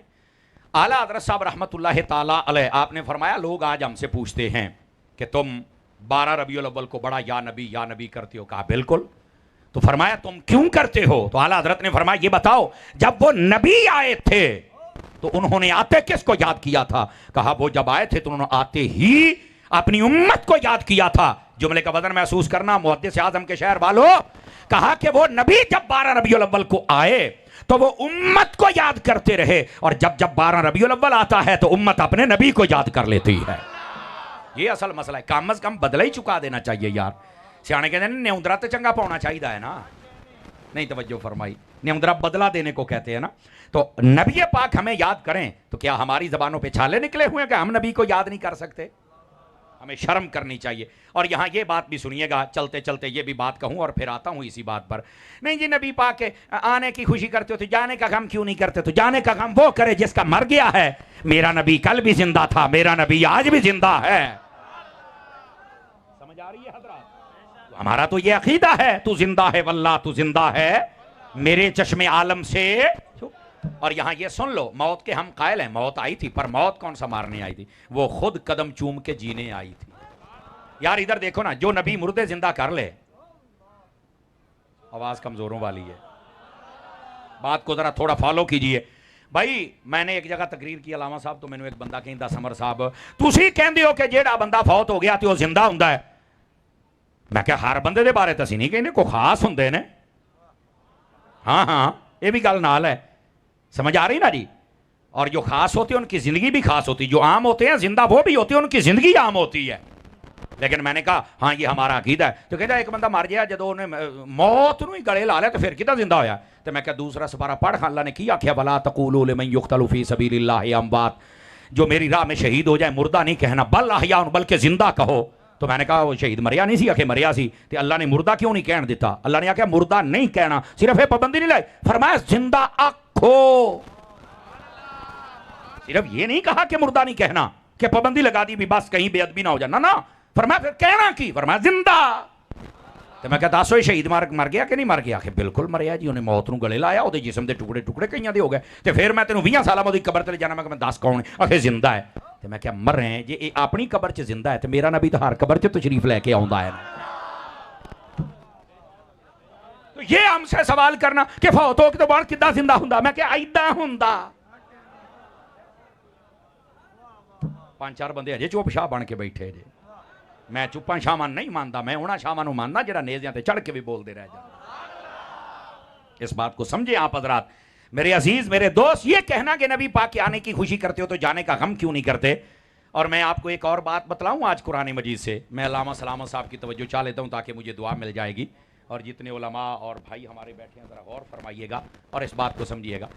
اعلیٰ حضرت صاحب رحمت اللہ تعالیٰ علیہ آپ نے فرمایا لوگ آج ہم سے پوچھتے ہیں کہ تم 12 ربیع الاول کو بڑا یا نبی کرتے ہو. کہا بالکل. تو فرمایا تم کیوں کرتے ہو؟ تو اعلیٰ حضرت نے فرمایا یہ بتاؤ جب وہ نبی آئے تھے تو انہوں نے آتے کس کو یاد کیا تھا؟ کہا وہ جب آئے تھے تو انہوں نے آتے ہی اپنی امت کو یاد کیا تھا. جملے کا وزن محسوس کرنا محدث اعظم کے شہر والوں. کہا کہ وہ نبی جب 12 ربیع الاول کو آئے تو وہ امت کو یاد کرتے رہے, اور جب 12 ربیع الاول آتا ہے تو امت اپنے نبی کو یاد کر لیتی ہے. یہ اصل مسئلہ ہے. کم از کم بدلہ ہی چکا دینا چاہیے یار. سیانے کہتے ہیں نیوندرا تو چنگا پاؤنا چاہیے ہے نا. نہیں توجہ فرمائی, نیوندرا بدلہ دینے کو کہتے ہیں نا. تو نبی پاک ہمیں یاد کریں تو کیا ہماری زبانوں پہ چھالے نکلے ہوئے ہیں کہ ہم نبی کو یاد نہیں کر سکتے؟ ہمیں شرم کرنی چاہیے. اور یہاں یہ بات بھی سنیے گا, چلتے چلتے یہ بھی بات کہوں اور پھر آتا ہوں اسی بات پر. نہیں جی نبی پاک کے آنے کی خوشی کرتے ہو تو جانے کا غم کیوں نہیں کرتے؟ تو جانے کا غم وہ کرے جس کا مر گیا ہے. میرا نبی کل بھی زندہ تھا, میرا نبی آج بھی زندہ ہے. سمجھ آ رہی ہے حضرات؟ ہمارا تو یہ عقیدہ ہے تو زندہ ہے واللہ تو زندہ ہے میرے چشم عالم سے. اور یہاں یہ سن لو, موت کے ہم قائل ہیں, موت آئی تھی پر موت کون سا مارنے آئی تھی؟ وہ خود قدم چوم کے جینے آئی تھی. یار ادھر دیکھو نا, جو نبی مردے زندہ کر لے. آواز کمزوروں والی ہے, بات کو ذرا تھوڑا فالو کیجئے بھائی. میں نے ایک جگہ تقریر کی علامہ صاحب, تو میں نے ایک بندہ کہندا سمر صاحب تسی کہندے ہو کہ جیڑا بندہ فوت ہو گیا تے وہ زندہ ہوندا ہے. میں کہ ہر بندے دے بارے تسی نہیں کہندے, کوئی خاص ہوندے نے. ہاں یہ بھی گل نال ہے. سمجھ آ رہی نا جی؟ اور جو خاص ہوتے ہیں ان کی زندگی بھی خاص ہوتی ہے. جو عام ہوتے ہیں زندہ وہ بھی ہوتے ہیں, ان کی زندگی عام ہوتی ہے. لیکن میں نے کہا ہاں یہ ہمارا عقیدہ ہے. تو کہتا ہے ایک بندہ مر گیا جدو انہیں موت نو ہی گلے لا لیا تو پھر کدھر زندہ ہویا؟ تو میں کہا دوسرا سپارہ پڑھ. اللہ نے کیا کیا ولا تقولوا لمن یقتل فی سبیل اللہ اموات, جو میری راہ میں شہید ہو جائے مردہ نہیں کہنا, بل احیاء بلکہ زندہ کہو. تو میں نے کہا وہ شہید مریا نہیں سی؟ آخر مریا سی. تو اللہ نے مردہ کیوں نہیں کہن دیتا؟ اللہ نے کہا مردہ نہیں کہنا, صرف پابندی نہیں لائی, فرمایا زندہ آکھو. صرف یہ نہیں کہا کہ مردہ نہیں کہنا کہ پابندی لگا دی بھی بس کہیں بے ادبی نہ ہو جائے, نا فرمایا پھر کہنا کی؟ فرمایا زندہ. تو میں کہتا سو شہید مر گیا کہ نہیں مر گیا؟ کہ بالکل مریا جی, انہیں موت نو گلے لایا, وہ جسم دے ٹکڑے ٹکڑے کئیاں دے ہو گئے. تو پھر میں تینوں 20 سالہ میں قبر تے جانا, میں 10 کون ہے؟ آخر زندہ ہے. تو میں کیا مر رہے ہیں جی اپنی قبر چ زندہ ہے, تو میرا نبی تو ہر قبر چ تشریف لے کے آوندا ہے. تو یہ ہم سے سوال کرنا کہ فوت ہو کے تو بعد کداں زندہ ہوندا, میں کیا ایداں ہوندا. 5-4 بندے اجے چوپ شاہ بن کے بیٹھے جے. میں چپاں شاواں نہیں ماندا, میں انہاں شاواں نوں ماندا جڑا نیزیاں تے چڑھ کے بھی بول دے رہ جاندے. اس بات کو سمجھے آپ حضرات. میرے عزیز میرے دوست, یہ کہنا کہ نبی پاک کے آنے کی خوشی کرتے ہو تو جانے کا غم کیوں نہیں کرتے. اور میں آپ کو ایک اور بات بتلاؤں آج قرآن مجید سے. میں علامہ سلامت صاحب کی توجہ چاہ لیتا ہوں تاکہ مجھے دعا مل جائے گی. اور جتنے علماء اور بھائی ہمارے بیٹھے ہیں ذرا غور فرمائیے گا اور اس بات کو سمجھیے گا.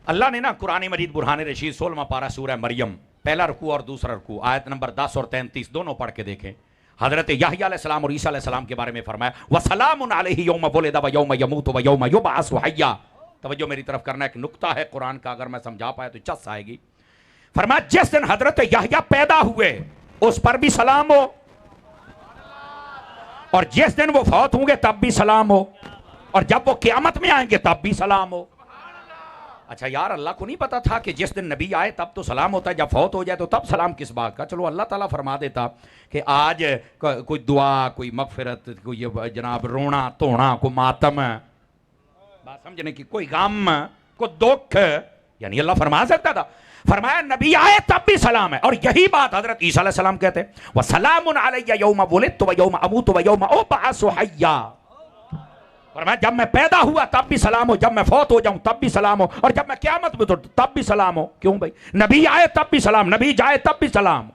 اللہ نے نا قرآن مجید برہان رشید 16واں پارہ سورہ مریم پہلا رکوع اور دوسرا رکوع آیت نمبر 10 اور 33 دونوں پڑھ کے دیکھیں. حضرت یحییٰ علیہ السلام اور عیسیٰ علیہ السلام کے بارے میں فرمایا وَسَلَامٌ عَلَيْهِ يَوْمَ وُلِدَ وَيَوْمَ يَمُوتُ وَيَوْمَ يُبْعَثُ حَيًّا. توجہ میری طرف کرنا, ایک نقطہ ہے قرآن کا, اگر میں سمجھا پایا تو چس آئے گی. فرمایا جس دن حضرت یحییٰ پیدا ہوئے اس پر بھی سلام ہو، اور جس دن وہ فوت ہوں گے تب بھی سلام ہو، اور جب وہ قیامت میں آئیں گے تب بھی سلام ہو۔ اچھا یار، اللہ کو نہیں پتا تھا کہ جس دن نبی آئے تب تو سلام ہوتا ہے، جب فوت ہو جائے تو تب سلام کس بات کا؟ چلو اللہ تعالیٰ فرما دیتا کہ آج کوئی دعا، کوئی مغفرت، کوئی جناب رونا تونا، کوئی ماتم، بات سمجھنے کی، کوئی غم، کوئی دکھ، یعنی اللہ فرما سکتا تھا۔ فرمایا نبی آئے تب بھی سلام ہے، اور یہی بات حضرت عیسیٰ علیہ السلام کہتے ہیں وَسَلَامٌ عَلَيَّ يَوْمَ وُلِدتُّ وَيَوْمَ أَمُوتُ وَيَوْمَ أُبْعَثُ حَيًّا۔ فرمایا جب میں پیدا ہوا تب بھی سلام ہو، جب میں فوت ہو جاؤں تب بھی سلام ہو، اور جب میں قیامت میں تو تب بھی سلام ہو۔ کیوں بھائی؟ نبی آئے تب بھی سلام، نبی جائے تب بھی سلام۔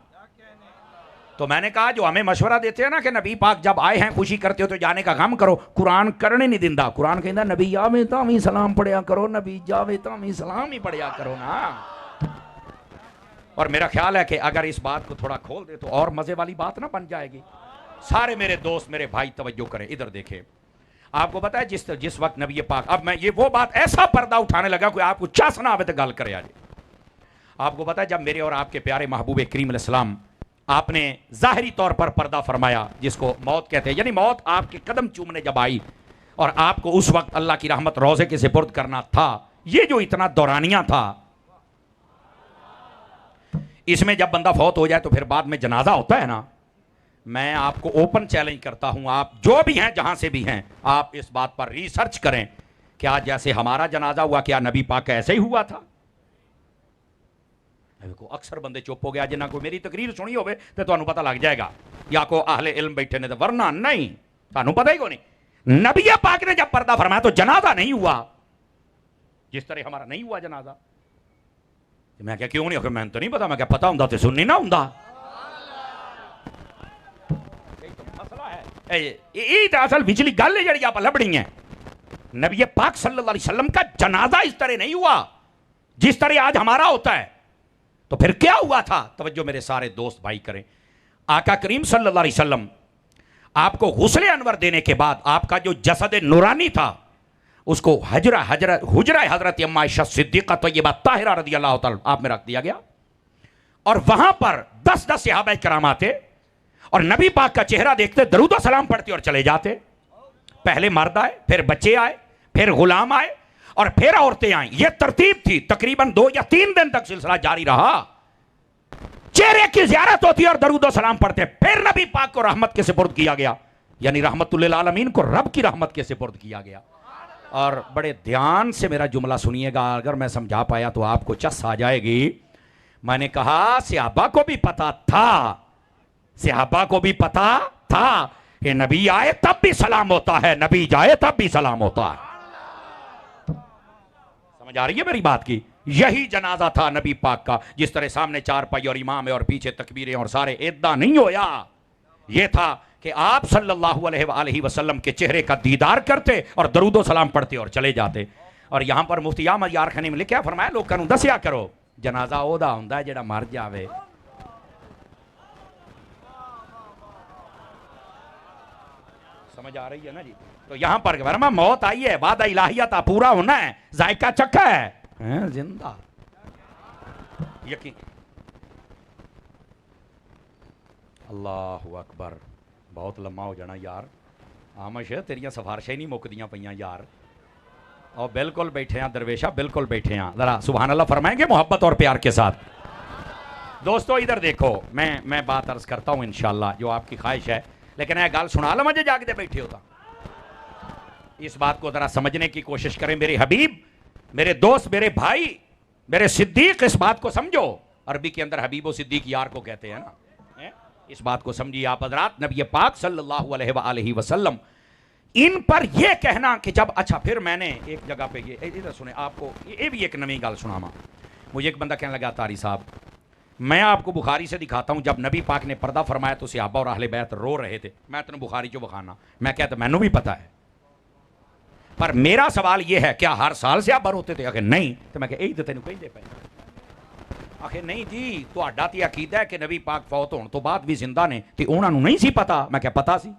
تو میں نے کہا جو ہمیں مشورہ دیتے ہیں نا کہ نبی پاک جب آئے ہیں خوشی کرتے ہو تو جانے کا غم کرو، قرآن کرنے نہیں دیندا۔ قرآن کہندا نبی آوے تاں وی سلام پڑھیا کرو، نبی جاوے تاں وی سلام ہی پڑھیا کرو نا۔ اور میرا خیال ہے کہ اگر اس بات کو تھوڑا کھول دے تو اور مزے والی بات نہ بن جائے گی۔ سارے میرے دوست، میرے بھائی توجہ کریں، ادھر دیکھیں۔ آپ کو پتا ہے جس وقت نبی پاک، اب میں یہ وہ بات ایسا پردہ اٹھانے لگا کوئی آپ کو چاس نہ آوے تو گل کرے آجے۔ آپ کو پتا ہے جب میرے اور آپ کے پیارے محبوب کریم علیہ السلام آپ نے ظاہری طور پر پردہ فرمایا، جس کو موت کہتے ہیں، یعنی موت آپ کے قدم چومنے جب آئی اور آپ کو اس وقت اللہ کی رحمت روزے کے سپرد کرنا تھا، یہ جو اتنا دورانیہ تھا، اس میں جب بندہ فوت ہو جائے تو پھر بعد میں جنازہ ہوتا ہے نا۔ میں آپ کو اوپن چیلنج کرتا ہوں، آپ جو بھی ہیں جہاں سے بھی ہیں، آپ اس بات پر ریسرچ کریں کیا جیسے ہمارا جنازہ ہوا کیا نبی پاک کا ایسے ہی ہوا تھا؟ اکثر بندے چپ ہو گیا جنہاں کو میری تقریر سنی ہوئے تو تانوں پتہ لگ جائے گا، یا کو اہل علم بیٹھے نے، ورنہ نہیں، تانوں پتہ ہی کو نہیں۔ نبی پاک نے جب پردہ فرمایا تو جنازہ نہیں ہوا، جس طرح ہمارا نہیں ہوا جنازہ۔ میں کہا کیوں نہیں؟ کہ میں تو نہیں پتا، میں کہا پتا ہوں تو سننی نہ ہوں۔ یہ تو اصل بجلی گل ہے جڑی آپ لبڑی ہیں۔ نبی پاک صلی اللہ علیہ وسلم کا جنازہ اس طرح نہیں ہوا جس طرح آج ہمارا ہوتا ہے، تو پھر کیا ہوا تھا؟ توجہ میرے سارے دوست بھائی کریں۔ آقا کریم صلی اللہ علیہ وسلم آپ کو غسل انور دینے کے بعد آپ کا جو جسد نورانی تھا اس کو حجرہ حضرت اما عائشہ صدیقہ طیبہ طاہرہ رضی اللہ تعالیٰ آپ میں رکھ دیا گیا، اور وہاں پر 10 صحابہ کرام آتے اور نبی پاک کا چہرہ دیکھتے درود و سلام پڑھتے اور چلے جاتے۔ پہلے مرد آئے، پھر بچے آئے، پھر غلام آئے، اور پھر عورتیں آئیں۔ یہ ترتیب تھی، تقریباً 2 یا 3 دن تک سلسلہ جاری رہا۔ چہرے کی زیارت ہوتی اور درود و سلام پڑھتے، پھر نبی پاک کو رحمت کے سپرد کیا گیا، یعنی رحمت للعالمین کو رب کی رحمت کے سپرد کیا گیا۔ اور بڑے دھیان سے میرا جملہ سنیے گا، اگر میں سمجھا پایا تو آپ کو چس آ جائے گی۔ میں نے کہا صحابہ کو بھی پتا تھا، صحابہ کو بھی پتا تھا کہ نبی آئے تب بھی سلام ہوتا ہے، نبی جائے تب بھی سلام ہوتا ہے۔ سمجھ آ رہی ہے میری بات کی؟ یہی جنازہ تھا نبی پاک کا، جس طرح سامنے 4 پائی اور امام ہے اور پیچھے تکبیریں اور سارے، ادھا نہیں ہویا۔ یہ تھا کہ آپ صلی اللہ علیہ وآلہ وسلم کے چہرے کا دیدار کرتے اور درود و سلام پڑھتے اور چلے جاتے۔ اور یہاں پر مفتی احمد یار خانی میں لکھا فرمایا لوگوں کو دسیا کرو جنازہ اودا ہوندا ہے جڑا مر جاوے۔ سمجھ آ رہی ہے نا جی؟ تو یہاں پر فرمایا موت آئی ہے، وعدہ الہیہ تھا، پورا ہونا ہے، ذائقہ چکھا ہے، زندہ یقین۔ اللہ اکبر، بہت لمحہ ہو جانا یار، آمش تیریاں سفارشیں نہیں مکدیاں پئیاں یار، اور بالکل بیٹھے ہیں درویشہ، بالکل بیٹھے ہیں، ذرا سبحان اللہ فرمائیں گے محبت اور پیار کے ساتھ۔ دوستو ادھر دیکھو، میں بات عرض کرتا ہوں انشاءاللہ جو آپ کی خواہش ہے، لیکن اے گال سنا لو مجھے جاگ دے بیٹھے ہوتا، اس بات کو ذرا سمجھنے کی کوشش کریں میرے حبیب، میرے دوست، میرے بھائی، میرے صدیق، اس بات کو سمجھو۔ عربی کے اندر حبیب و صدیق یار کو کہتے ہیں نا، اس بات کو سمجھیے آپ حضرات۔ نبی پاک صلی اللہ علیہ وآلہ وسلم ان پر یہ کہنا کہ جب، اچھا پھر میں نے ایک جگہ پہ یہ ادھر سنیں آپ کو، یہ بھی ایک نئی گل سناما۔ مجھے ایک بندہ کہنے لگا طاری صاحب میں آپ کو بخاری سے دکھاتا ہوں، جب نبی پاک نے پردہ فرمایا تو صحابہ اور اہل بیت رو رہے تھے، میں تمہیں بخاری جو بخانا، میں کہتا میں نے بھی پتا ہے، پر میرا سوال یہ ہے کیا ہر سال صحابہ روتے تھے؟ اگر نہیں تو میں کہ یہی تو تینوں کہیں دے پائے، آخر نہیں جی تو اڈا تی عقیدہ ہے کہ نبی پاک فوت ہون تو بعد بھی زندہ نے تے انہاں نوں نہیں سی پتا، میں کہ پتا سی،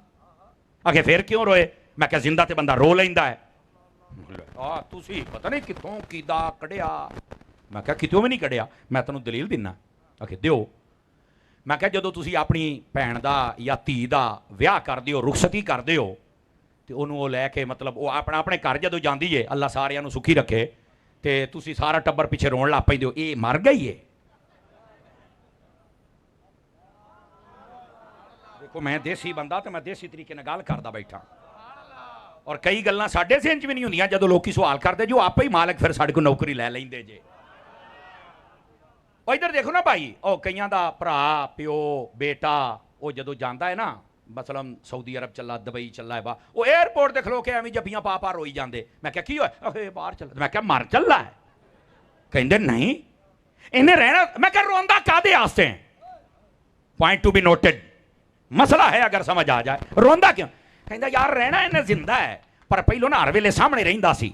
آخر پھر کیوں روئے؟ میں کہ زندہ تے بندہ رو لیندا ہے، تسی پتہ نہیں کتوں کیدا کڈیا، ਮੈਂ ਕਿਹਾ ਕਿਤੋਂ ਵੀ ਨਹੀਂ ਕੱਢਿਆ, ਮੈਂ ਤੈਨੂੰ ਦਲੀਲ ਦਿੰਨਾ। ਆਖੇ ਦਿਓ। ਮੈਂ ਕਿਹਾ ਜਦੋਂ ਤੁਸੀਂ ਆਪਣੀ ਭੈਣ ਦਾ ਜਾਂ ਧੀ ਦਾ ਵਿਆਹ ਕਰਦੇ ਹੋ, ਰੁਖਸਤੀ ਕਰਦੇ ਹੋ, ਤੇ ਉਹਨੂੰ ਉਹ ਲੈ ਕੇ ਮਤਲਬ ਉਹ ਆਪਣੇ ਘਰ ਜਦੋਂ ਜਾਂਦੀ ਏ, ਅੱਲਾ ਸਾਰਿਆਂ ਨੂੰ ਸੁਖੀ ਰੱਖੇ, ਤੇ ਤੁਸੀਂ ਸਾਰਾ ਟੱਬਰ ਪਿੱਛੇ ਰੋਣ ਲੱਗ ਪੈਂਦੇ ਹੋ, ਇਹ ਮਰ ਗਈ ਏ। ਦੇਖੋ ਮੈਂ ਦੇਸੀ ਬੰਦਾ ਤੇ ਮੈਂ ਦੇਸੀ ਤਰੀਕੇ ਨਾਲ ਗੱਲ ਕਰਦਾ ਬੈਠਾ, ਔਰ ਕਈ ਗੱਲਾਂ ਸਾਡੇ ਜ਼ਿਹਨ 'ਚ ਵੀ ਨਹੀਂ ਹੁੰਦੀਆਂ ਜਦੋਂ ਲੋਕੀ ਸਵਾਲ ਕਰਦੇ, ਜੋ ਆਪੇ ਹੀ ਮਾਲਕ ਫਿਰ ਸਾਡੇ ਕੋਲ ਨੌਕਰੀ ਲੈ ਲੈਂਦੇ ਜੇ। ਉਹ ਇੱਧਰ ਦੇਖੋ ਨਾ ਭਾਈ, ਉਹ ਕਈਆਂ ਦਾ ਭਰਾ ਪਿਓ ਬੇਟਾ ਉਹ ਜਦੋਂ ਜਾਂਦਾ ਹੈ ਨਾ, ਮਸਲਨ ਸਾਊਦੀ ਅਰਬ ਚੱਲਾ, ਦੁਬਈ ਚੱਲਾ ਹੈ ਬਾ, ਉਹ 에ਅਰਪੋਰਟ ਤੇ ਖਲੋ ਕੇ ਐਵੇਂ ਜੱਫੀਆਂ ਪਾ ਪਾ ਰੋਈ ਜਾਂਦੇ। ਮੈਂ ਕਿਹਾ ਕੀ ਹੋਇਆ? ਅਖੇ ਬਾਹਰ ਚੱਲਾ। ਮੈਂ ਕਿਹਾ ਮਰ ਚੱਲਾ ਹੈ? ਕਹਿੰਦੇ ਨਹੀਂ ਇਹਨੇ ਰਹਿਣਾ। ਮੈਂ ਕਿਹਾ ਰੋਂਦਾ ਕਾਦੇ ਵਾਸਤੇ? ਪੁਆਇੰਟ ਟੂ ਬੀ ਨੋਟਡ, ਮਸਲਾ ਹੈ ਅਗਰ ਸਮਝ ਆ ਜਾਏ। ਰੋਂਦਾ ਕਿਉਂ? ਕਹਿੰਦਾ ਯਾਰ ਰਹਿਣਾ ਇਹਨੇ ਜ਼ਿੰਦਾ ਹੈ, ਪਰ ਪਹਿਲੋਂ ਨਾ ਹਰ ਵੇਲੇ ਸਾਹਮਣੇ ਰਹਿੰਦਾ ਸੀ,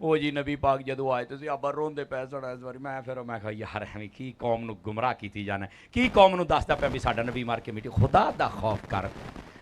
ਉਹ ਜੀ ਨਬੀ ਪਾਕ ਜਦੋਂ ਆਏ ਤੁਸੀਂ ਆਬਾ ਰੋਂਦੇ ਪੈ ਸਨ ਇਸ ਵਾਰੀ। ਮੈਂ ਕਿਹਾ ਯਾਰ ਐਵੇਂ ਕੀ ਕੌਮ ਨੂੰ ਗੁੰਮਰਾਹ ਕੀਤੀ ਜਾਣਾ, ਕੀ ਕੌਮ ਨੂੰ ਦੱਸਦਾ ਪਿਆ ਵੀ ਸਾਡਾ ਨਬੀ ਮਾਰ ਕੇ ਮਿੱਟੀ। ਖੁਦਾ ਦਾ ਖੌਫ ਕਰ।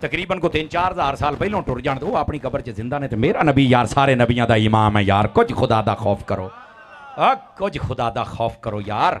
ਤਕਰੀਬਨ ਕੋ 3-4 ਹਜ਼ਾਰ ਸਾਲ ਪਹਿਲਾਂ ਟੁਰ ਜਾਣ ਤੇ ਉਹ ਆਪਣੀ ਕਬਰ 'ਚ ਜ਼ਿੰਦਾ ਨੇ, ਤੇ ਮੇਰਾ ਨਬੀ ਯਾਰ ਸਾਰੇ ਨਬੀਆਂ ਦਾ ਇਮਾਮ ਹੈ ਯਾਰ। ਕੁਝ ਖੁਦਾ ਦਾ ਖੌਫ ਕਰੋ, ਕੁਝ ਖੁਦਾ ਦਾ ਖੌਫ ਕਰੋ ਯਾਰ।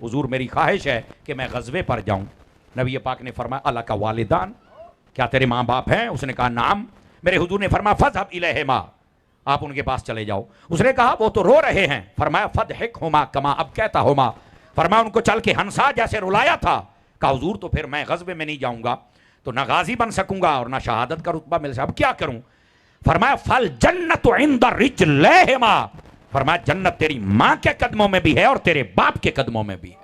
حضور میری خواہش ہے کہ میں غزوے پر جاؤں. نبی پاک نے فرمایا اللہ کا والدان, کیا تیرے ماں باپ ہیں؟ اس نے کہا نعم. میرے حضور نے فرمایا فذهب الیہما, آپ ان کے پاس چلے جاؤ. اس نے کہا وہ تو رو رہے ہیں. فرمایا فضحکہما کما ابکیتہما, فرمایا ان کو چل کے ہنسا جیسے رلایا تھا. کہا حضور تو پھر میں غزوے میں نہیں جاؤں گا تو نہ غازی بن سکوں گا اور نہ شہادت کا رتبہ مل سکا, اب کیا کروں؟ فرمایا فالجنت عند رجلیہما, فرمایا جنت تیری ماں کے قدموں میں بھی ہے اور تیرے باپ کے قدموں میں بھی ہے.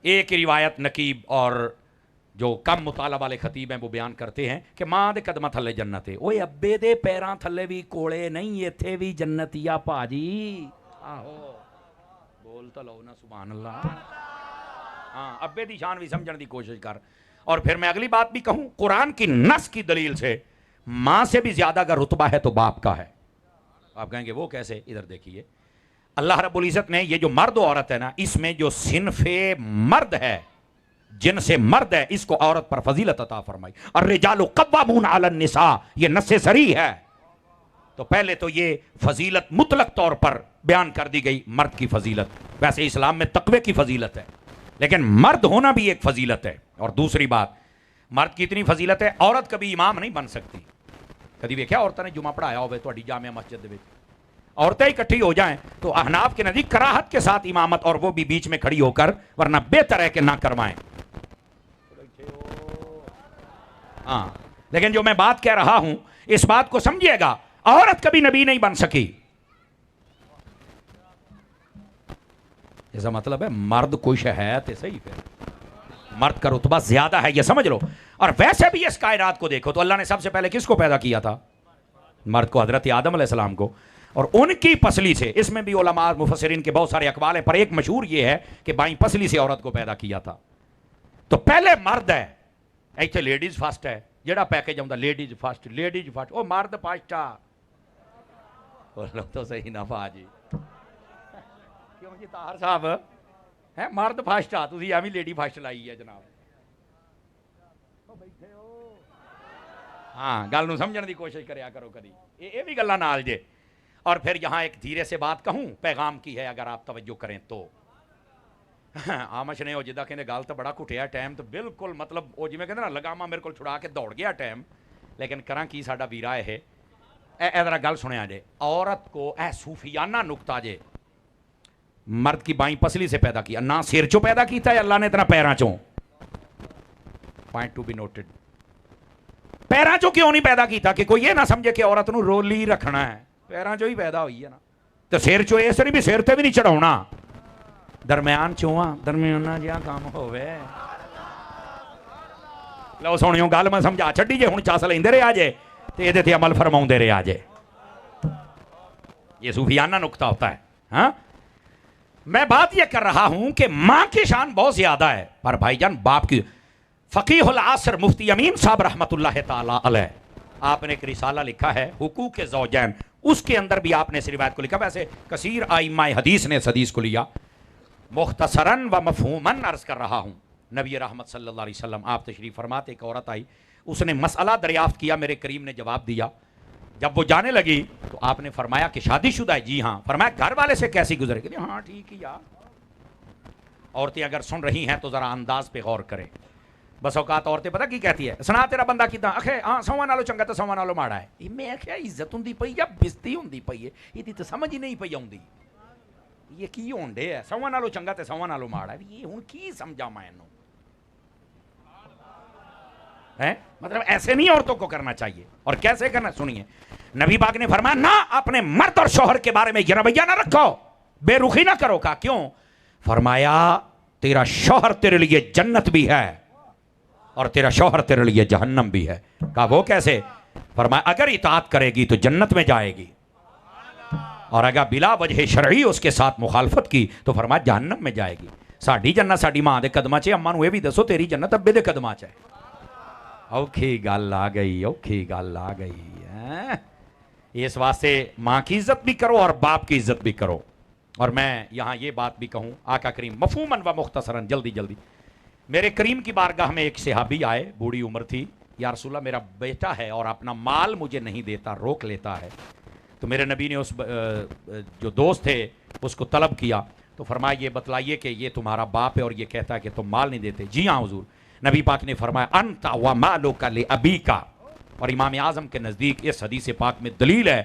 ایک روایت نقیب اور جو کم مطالعہ والے خطیب ہیں وہ بیان کرتے ہیں کہ ماں دے قدمہ تھلے جنت ہے. اوے ابے دے پیراں تھلے بھی کوڑے نہیں, ایتھے بھی جنتیا پاجی. آہو بول تو لو نا سبحان اللہ. ہاں ابے دی شان بھی سمجھنے دی کوشش کر. اور پھر میں اگلی بات بھی کہوں, قرآن کی نص کی دلیل سے ماں سے بھی زیادہ اگر رتبہ ہے تو باپ کا ہے. آپ کہیں گے وہ کیسے؟ ادھر دیکھیے, اللہ رب العزت نے یہ جو مرد و عورت ہے نا, اس میں جو صنف مرد ہے, جن سے مرد ہے, اس کو عورت پر فضیلت عطا فرمائی. الرجال قوامون علی النساء, یہ نص صریح ہے. تو پہلے تو یہ فضیلت مطلق طور پر بیان کر دی گئی, مرد کی فضیلت. ویسے اسلام میں تقوی کی فضیلت ہے, لیکن مرد ہونا بھی ایک فضیلت ہے. اور دوسری بات, مرد کی اتنی فضیلت ہے, عورت کبھی امام نہیں بن سکتی. کبھی ویکھیا عورتوں نے جمعہ پڑھایا ہوئے تہاڈی جامع مسجد میں, عورتیں اکٹھی ہو جائیں تو احناف کے نزدیک کراہت کے ساتھ امامت, اور وہ بھی بیچ میں کھڑی ہو کر, ورنہ بہتر ہے کہ نہ کروائیں. ہاں لیکن جو میں بات کہہ رہا ہوں اس بات کو سمجھیے گا, عورت کبھی نبی نہیں بن سکی. ایسا مطلب ہے مرد کچھ ہے تو صحیح, پھر مرد کا رتبہ زیادہ ہے, یہ سمجھ لو. اور ویسے بھی اس کائنات کو دیکھو تو اللہ نے سب سے پہلے کس کو پیدا کیا تھا؟ مرد کو, حضرت آدم علیہ السلام کو. اور ان کی پسلی سے, اس میں بھی علماء مفسرین کے بہت سارے اقوال ہیں, پر ایک مشہور یہ ہے کہ بائیں پسلی سے عورت کو پیدا کیا تھا. تو پہلے مرد ہے, ایتھے لیڈیز فرسٹ ہے. جڑا پیکج آتا لیڈیز فرسٹ, لیڈیز فرسٹ, وہ مرد فسٹ آ. بولو تو صحیح نہ جی, کیوں جی طاہر صاحب ہے مرد فسٹ آ, تسی ایویں لیڈی فسٹ لائی ہے جناب. ہاں گل نو سمجھن دی کوشش کریا کرو کدی, یہ بھی گلاں نال جے. اور پھر یہاں ایک دھیرے سے بات کہوں, پیغام کی ہے اگر آپ توجہ کریں تو. آمش نے وہ جدہ کہنے گال تو بڑا کٹیا ٹائم, تو بالکل مطلب وہ جی میں کہتے نا لگاما میرے کو چھڑا کے دوڑ گیا ٹائم. لیکن کراں کی ساڈا ویرا ہے, اے ذرا گل سنیا جے. عورت کو اے صوفیانہ نقطہ جے, مرد کی بائیں پسلی سے پیدا کیا, نہ سر چوں پیدا کیتا ہے اللہ نے, اتنا پیراں چوں. Point to be noted. پیراں چوں کیوں نہیں پیدا کیتا کہ کوئی یہ نہ سمجھے کہ عورت نو رولی رکھنا ہے, پیراں چوں ہی پیدا ہوئی ہے نا. تو سر چوں اس نہیں بھی سر تے بھی نہیں چڑھاونا, درمیان چواں درمیانہ جہاں کام ہوئے. لو سونیوں گل میں سمجھا چھڈی جے, ہن چاس لیندے رہے آجے تے ایدے تے عمل فرماؤندے رہے آجے. یہ صوفیانہ نقطہ ہوتا ہے. ہاں میں بات یہ کر رہا ہوں کہ ماں کی شان بہت زیادہ ہے, پر بھائی جان باپ کی. فقیہ العصر مفتی امین صاحب رحمۃ اللہ تعالی علیہ, آپ نے ایک رسالہ لکھا ہے حقوق زوجین, اس کے اندر بھی آپ نے اس روایت کو لکھا. ویسے کثیر ائمہ حدیث نے اس حدیث کو لیا. مختصراً و مفہوماً عرض کر رہا ہوں. نبی رحمت صلی اللہ علیہ وسلم آپ تشریف فرماتے, ایک عورت آئی, اس نے مسئلہ دریافت کیا, میرے کریم نے جواب دیا. جب وہ جانے لگی تو آپ نے فرمایا کہ شادی شدہ ہے؟ جی ہاں. فرمایا گھر والے سے کیسی گزرے گی؟ ہاں ٹھیک ہی یار. عورتیں اگر سن رہی ہیں تو ذرا انداز پہ غور کریں. بس اوقات عورتیں پتہ کی کہتی ہے, سنا تیرا بندہ کیدا, اکھے ہاں سواں نالوں چنگا تے سواں نالوں ماڑا ہے. میں آخیا عزت ہوندی پئی یا بےزتی ہوندی پئی ہے, یہ تو سمجھ ہی نہیں پئی آؤندی. یہ کی ہون ڈے ہے, سواں نالوں چنگا تے سواں نالوں ماڑا ہے, یہ ہن کی سمجھا میں اینوں ہے. مطلب ایسے نہیں عورتوں کو کرنا چاہیے. اور کیسے کرنا سنیے, نبی پاک نے فرمایا نہ اپنے مرد اور شوہر کے بارے میں یہ رویہ نہ رکھو, بے رخی نہ کرو. کہا کیوں؟ فرمایا تیرا شوہر تیرے لیے جنت بھی ہے اور تیرا شوہر تیرے لیے جہنم بھی ہے. کہا وہ کیسے؟ فرمایا اگر اطاعت کرے گی تو جنت میں جائے گی, اور اگر بلا وجہ شرعی اس کے ساتھ مخالفت کی تو فرمایا جہنم میں جائے گی. ساڈی جنت ساڈی ماں دے قدماں 'چ, اماں نوں یہ بھی دسو تیری جنت ابے دے قدماں 'چ ہے. اوکھی گل آ گئی, اوکھی گل آ گئی. اس واسطے ماں کی عزت بھی کرو اور باپ کی عزت بھی کرو. اور میں یہاں یہ بات بھی کہوں, آقا کریم مفہوماً و مختصراً جلدی جلدی, میرے کریم کی بارگاہ میں ایک صحابی آئے, بوڑھی عمر تھی. یا رسول اللہ میرا بیٹا ہے اور اپنا مال مجھے نہیں دیتا, روک لیتا ہے. تو میرے نبی نے اس جو دوست تھے اس کو طلب کیا. تو فرمایا یہ بتلائیے کہ یہ تمہارا باپ ہے اور یہ کہتا ہے کہ تم مال نہیں دیتے. جی ہاں حضور. نبی پاک نے فرمایا انت و مالک لابیک. اور امام اعظم کے نزدیک اس حدیث پاک میں دلیل ہے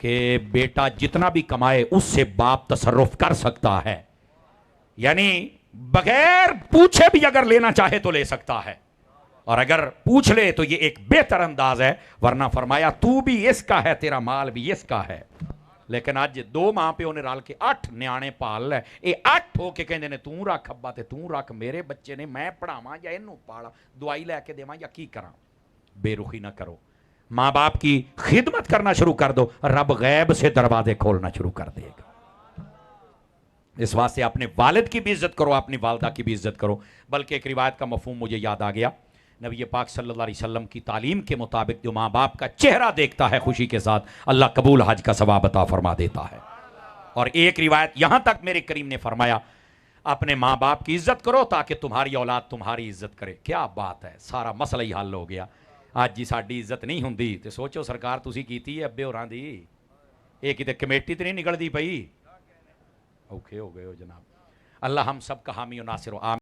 کہ بیٹا جتنا بھی کمائے اس سے باپ تصرف کر سکتا ہے، یعنی بغیر پوچھے بھی اگر لینا چاہے تو لے سکتا ہے، اور اگر پوچھ لے تو یہ ایک بہتر انداز ہے. ورنہ فرمایا تو بھی اس کا ہے، تیرا مال بھی اس کا ہے. لیکن اج 2 ماں پیو نے رل کے 8 نیانے پال لے. یہ 8 ہو کے کہندے نے توں رکھ ابا تے توں رکھ، میرے بچے نے میں پڑھاواں یا اینوں پالا، دوائی لے کے دیواں یا کی کراں. بے رخی نہ کرو، ماں باپ کی خدمت کرنا شروع کر دو، رب غیب سے دروازے کھولنا شروع کر دے گا. اس واسطے اپنے والد کی بھی عزت کرو، اپنی والدہ کی بھی عزت کرو. بلکہ ایک روایت کا مفہوم مجھے یاد آ گیا. نبی پاک صلی اللہ علیہ وسلم کی تعلیم کے مطابق جو ماں باپ کا چہرہ دیکھتا ہے خوشی کے ساتھ، اللہ قبول حج کا ثواب عطا فرما دیتا ہے. اور ایک روایت یہاں تک میرے کریم نے فرمایا اپنے ماں باپ کی عزت کرو تاکہ تمہاری اولاد تمہاری عزت کرے. کیا بات ہے، سارا مسئلہ ہی حل ہو گیا. آج جی ساڈی عزت نہیں ہوندی تے سوچو سرکار تسی کیتی ہے ابے ہوراں دی، یہ کتے کمیٹی تے نہیں نکلدی پئی. اوکھے ہو گئے ہو جناب. اللہ ہم سب کا حامی و ناصر و آمین.